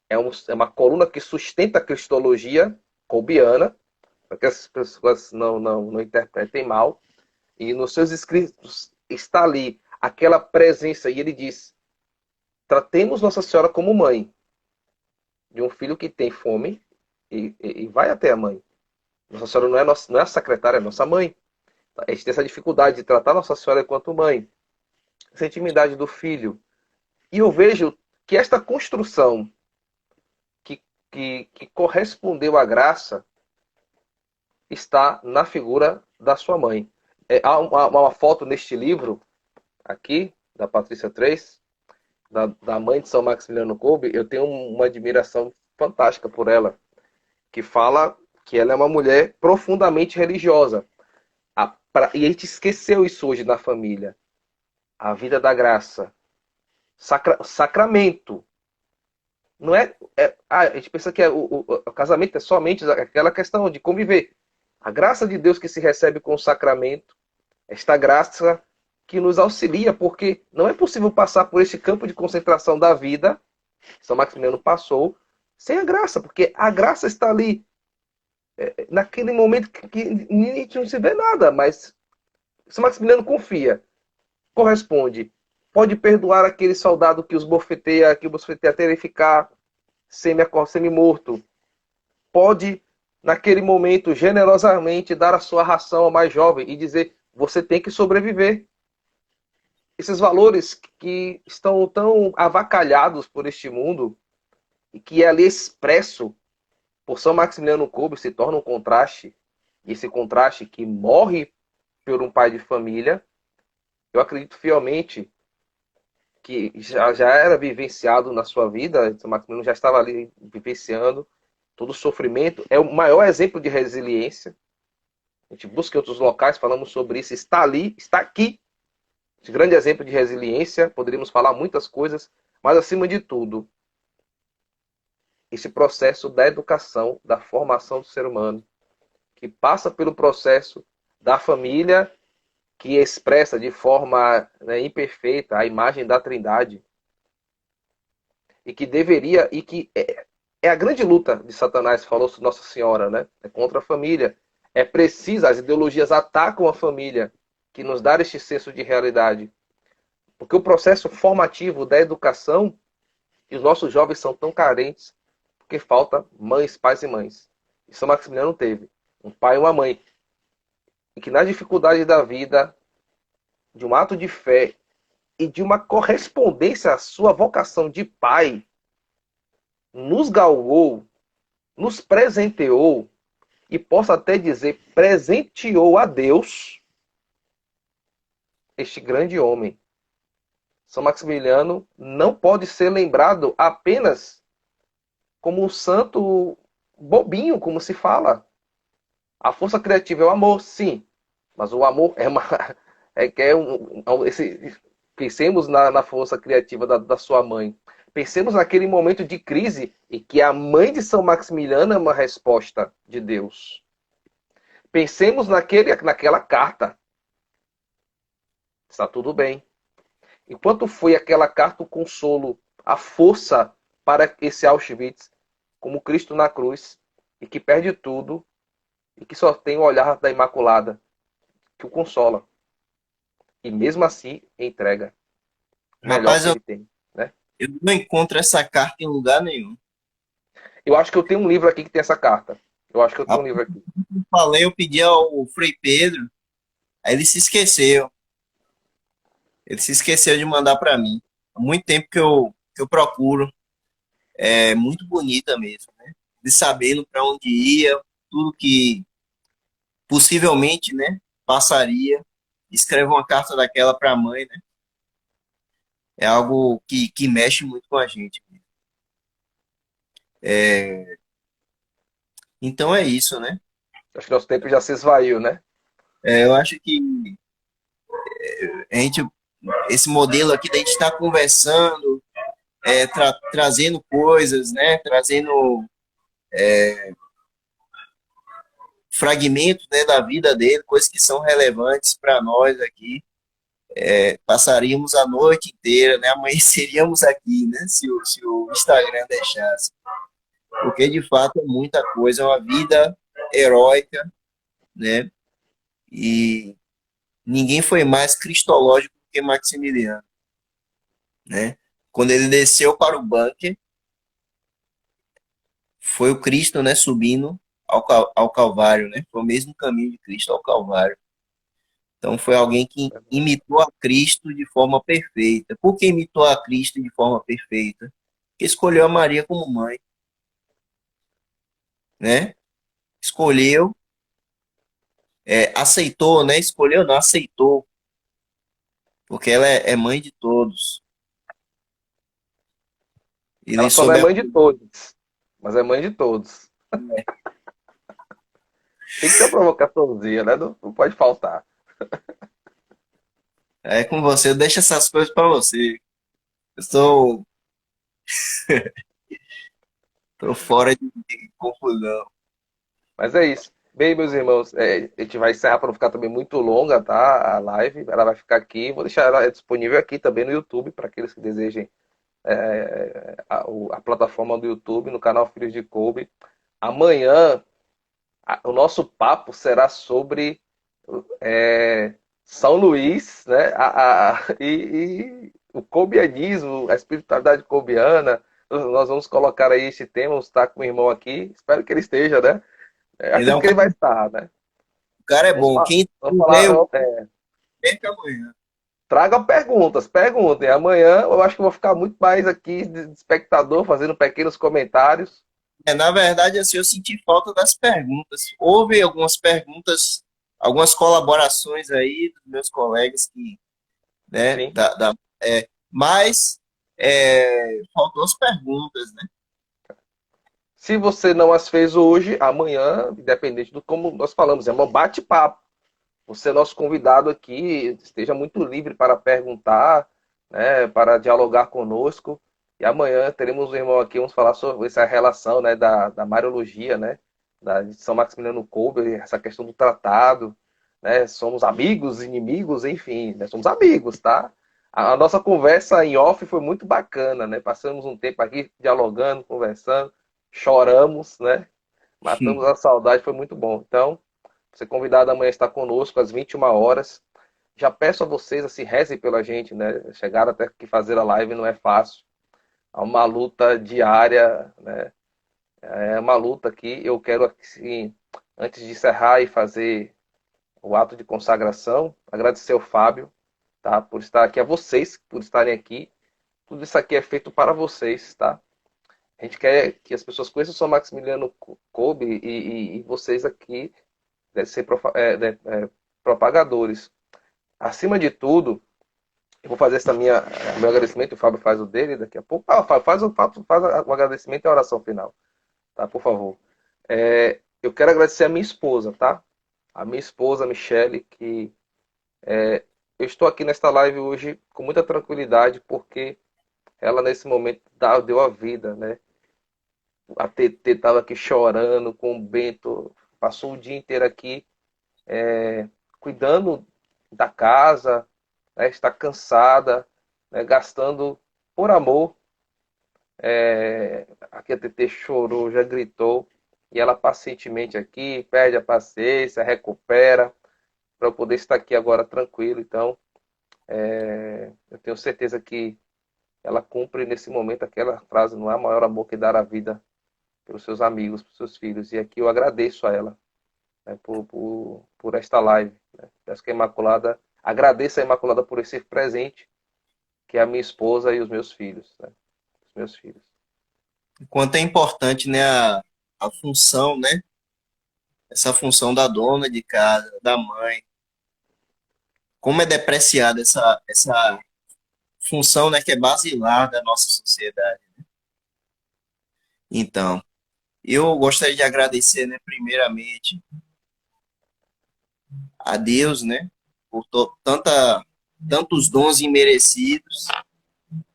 é uma coluna que sustenta a cristologia colbiana, para que as pessoas não interpretem mal. E nos seus escritos está ali aquela presença, e ele diz: tratemos Nossa Senhora como mãe de um filho que tem fome e vai até a mãe. Nossa Senhora não é a secretária, é nossa mãe. A gente tem essa dificuldade de tratar Nossa Senhora enquanto mãe. Essa intimidade do filho. E eu vejo que esta construção que correspondeu à graça está na figura da sua mãe. Há uma foto neste livro, aqui, da Patrícia Três, da mãe de São Maximiliano Kolbe. Eu tenho uma admiração fantástica por ela, que fala que ela é uma mulher profundamente religiosa. E a gente esqueceu isso hoje na família. A vida da graça. Sacramento. Não a gente pensa que o casamento é somente aquela questão de conviver. A graça de Deus que se recebe com o sacramento, esta graça que nos auxilia, porque não é possível passar por este campo de concentração da vida, São Maximiliano passou, sem a graça, porque a graça está ali, naquele momento que a gente não se vê nada, mas São Maximiliano confia, corresponde, pode perdoar aquele soldado que os bofeteia, até ele ficar semi-morto, pode, naquele momento, generosamente dar a sua ração ao mais jovem e dizer: você tem que sobreviver. Esses valores que estão tão avacalhados por este mundo e que é ali expresso por São Maximiliano Kolbe se torna um contraste. E esse contraste que morre por um pai de família, eu acredito fielmente que já era vivenciado na sua vida. São Maximiliano já estava ali vivenciando todo o sofrimento. É o maior exemplo de resiliência. A gente busca em outros locais, falamos sobre isso. Está ali, está aqui. Esse grande exemplo de resiliência. Poderíamos falar muitas coisas, mas acima de tudo, esse processo da educação, da formação do ser humano, que passa pelo processo da família, que expressa de forma, né, imperfeita a imagem da Trindade, e que deveria, e que é a grande luta de Satanás, falou Nossa Senhora, né? É contra a família. É preciso, as ideologias atacam a família, que nos dá este senso de realidade. Porque o processo formativo da educação E os nossos jovens são tão carentes porque falta mães, pais e mães. E São Maximiliano teve um pai e uma mãe. E que nas dificuldades da vida, de um ato de fé e de uma correspondência à sua vocação de pai, nos galgou, nos presenteou e posso até dizer, presenteou a Deus este grande homem. São Maximiliano não pode ser lembrado apenas como um santo bobinho, como se fala. A força criativa é o amor, sim. Mas o amor é uma. Pensemos na força criativa da sua mãe. Pensemos naquele momento de crise em que a mãe de São Maximiliano é uma resposta de Deus. Pensemos naquela carta. Está tudo bem. Enquanto foi aquela carta o consolo, a força para esse Auschwitz, como Cristo na cruz, e que perde tudo, e que só tem o olhar da Imaculada, que o consola. E mesmo assim, entrega o melhor Rapaz, que ele tem. Né? eu não encontro essa carta em lugar nenhum. Eu acho que eu tenho um livro aqui que tem essa carta. Eu acho que eu tenho um livro aqui. Eu falei, eu pedi ao Frei Pedro, aí ele se esqueceu. Ele se esqueceu de mandar para mim. Há muito tempo que eu procuro. É muito bonita mesmo, né? De sabendo para onde ia, tudo que possivelmente, né, passaria. Escreve uma carta daquela para a mãe, né? É algo que mexe muito com a gente. É, então é isso, né? Acho que nosso tempo já se esvaiu, né? Eu acho que a gente, esse modelo aqui da gente estar conversando, trazendo coisas, né? Trazendo fragmentos, né, da vida dele, coisas que são relevantes para nós aqui. Passaríamos a noite inteira, né? Amanheceríamos aqui, né? Se o Instagram deixasse. Porque, de fato, é muita coisa, é uma vida heróica, né? E ninguém foi mais cristológico que Maximiliano, né? Quando ele desceu para o bunker, foi o Cristo, né, subindo ao Calvário, né? Foi o mesmo caminho de Cristo ao Calvário. Então foi alguém que imitou a Cristo de forma perfeita. Por que imitou a Cristo de forma perfeita? Porque escolheu a Maria como mãe, né? Escolheu, aceitou, né? Escolheu, não aceitou, porque ela é mãe de todos. Ela Ele só não é soube. mãe de todos, mas é mãe de todos. Tem que ter uma provocaçãozinha, né? Não pode faltar. Com você, eu deixo essas coisas para você. Eu tô fora de confusão. Mas é isso. Bem, meus irmãos, a gente vai encerrar para não ficar também muito longa, tá? A live, ela vai ficar aqui. Vou deixar ela disponível aqui também no YouTube, para aqueles que desejem a plataforma do YouTube, no canal Filhos de Kobe. Amanhã, o nosso papo será sobre São Luís, né? E o cobianismo, a espiritualidade cobiana. Nós vamos colocar aí este tema, vamos estar com o irmão aqui. Espero que ele esteja, né? Ele é Acredito um que ele cara, vai estar, né? o cara é Vamos, bom. Quem vamos veio, falar. perca amanhã. Traga perguntas, perguntem. Amanhã eu acho que eu vou ficar muito mais aqui de espectador, fazendo pequenos comentários. Na verdade, assim, eu senti falta das perguntas. Houve algumas perguntas, algumas colaborações aí dos meus colegas que, né, Sim. mas faltou as perguntas, né? Se você não as fez hoje, amanhã, independente do como nós falamos, é um bate-papo. Você é nosso convidado aqui, esteja muito livre para perguntar, né, para dialogar conosco. E amanhã teremos um irmão aqui, vamos falar sobre essa relação, né, da Mariologia, né, de São Maximiliano Kolbe, essa questão do tratado, né, somos amigos, inimigos, enfim, né, somos amigos, tá? A nossa conversa em off foi muito bacana, né? Passamos um tempo aqui dialogando, conversando, choramos, né? Matamos a saudade, foi muito bom. Então, você convidado amanhã a estar conosco às 21 horas. Já peço a vocês, assim, rezem pela gente, né? Chegar até que fazer a live não é fácil. uma luta diária, né? É uma luta que eu quero, assim, antes de encerrar e fazer o ato de consagração, agradecer ao Fábio, tá? Por estar aqui, a vocês por estarem aqui. Tudo isso aqui é feito para vocês, tá? A gente quer que as pessoas conheçam o São Maximiliano Kolbe e vocês aqui devem ser propagadores. Acima de tudo, eu vou fazer meu agradecimento, o Fábio faz o dele daqui a pouco. Ah, Fábio, faz o agradecimento e a oração final, tá? Por favor. Eu quero agradecer a minha esposa, tá? A minha esposa, Michele, que eu estou aqui nesta live hoje com muita tranquilidade, porque ela nesse momento deu a vida, né? A TT estava aqui chorando com o Bento, passou o dia inteiro aqui cuidando da casa, né? Está cansada, né? Gastando por amor. Aqui a TT chorou, já gritou, e ela pacientemente aqui, perde a paciência, recupera, para eu poder estar aqui agora tranquilo. Então, eu tenho certeza que ela cumpre nesse momento aquela frase: não há maior amor que dar a vida pelos seus amigos, pelos seus filhos. E aqui eu agradeço a ela, né, por esta live. Né? Acho que a Imaculada, agradeço a Imaculada por esse presente, que é a minha esposa e os meus filhos. Né? Os meus filhos. Quanto é importante, né, a função, né? Essa função da dona de casa, da mãe. Como é depreciada essa função, né, que é basilar da nossa sociedade. Então, eu gostaria de agradecer, né, primeiramente a Deus, né, por tantos dons imerecidos,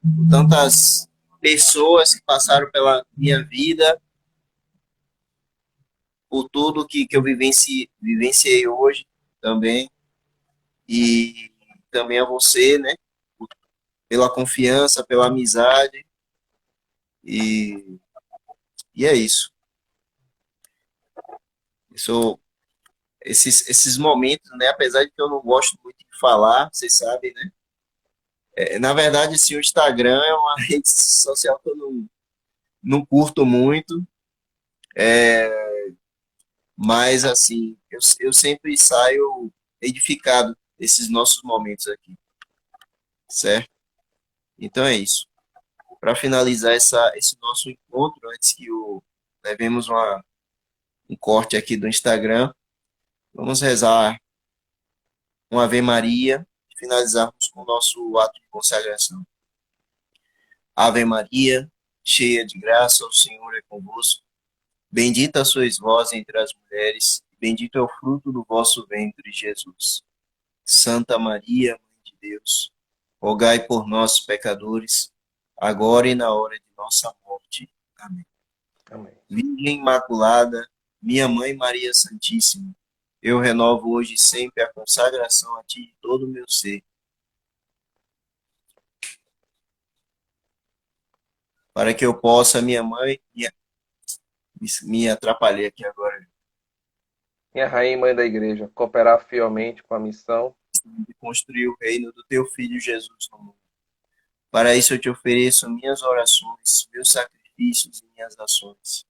por tantas pessoas que passaram pela minha vida, por tudo que eu vivenciei hoje também, e também a você, né, pela confiança, pela amizade, e, e é isso. Isso, esses momentos, né, apesar de que eu não gosto muito de falar, vocês sabem, né, na verdade, sim, o Instagram é uma rede social que eu não curto muito, mas, assim, eu sempre saio edificado desses nossos momentos aqui, certo? Então é isso. Para finalizar esse nosso encontro, antes que levemos um corte aqui do Instagram, vamos rezar uma Ave Maria e finalizarmos com o nosso ato de consagração. Ave Maria, cheia de graça, o Senhor é convosco. Bendita sois vós entre as mulheres, e bendito é o fruto do vosso ventre, Jesus. Santa Maria, Mãe de Deus, rogai por nós, pecadores, agora e na hora de nossa morte. Amém. Amém. Virgem Imaculada, minha Mãe Maria Santíssima, eu renovo hoje e sempre a consagração a Ti de todo o meu ser, para que eu possa, minha Mãe, me atrapalhei aqui agora, Minha rainha e mãe da igreja, cooperar fielmente com a missão. de construir o reino do Teu Filho Jesus no mundo. Para isso eu te ofereço minhas orações, meus sacrifícios e minhas ações.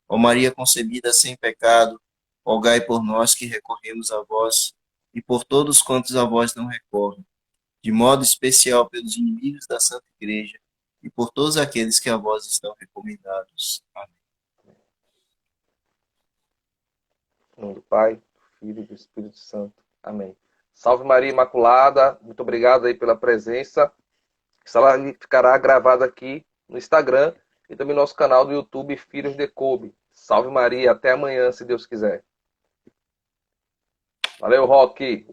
Ó Maria concebida sem pecado, rogai por nós que recorremos a vós e por todos quantos a vós não recorrem, de modo especial pelos inimigos da Santa Igreja e por todos aqueles que a vós estão recomendados. Amém. Em nome do Pai, do Filho e do Espírito Santo. Amém. Salve Maria Imaculada, muito obrigado aí pela presença. Essa live ficará gravada aqui no Instagram e também no nosso canal do YouTube Filhos de Kolbe. Salve Maria, até amanhã, se Deus quiser. Valeu, Rock!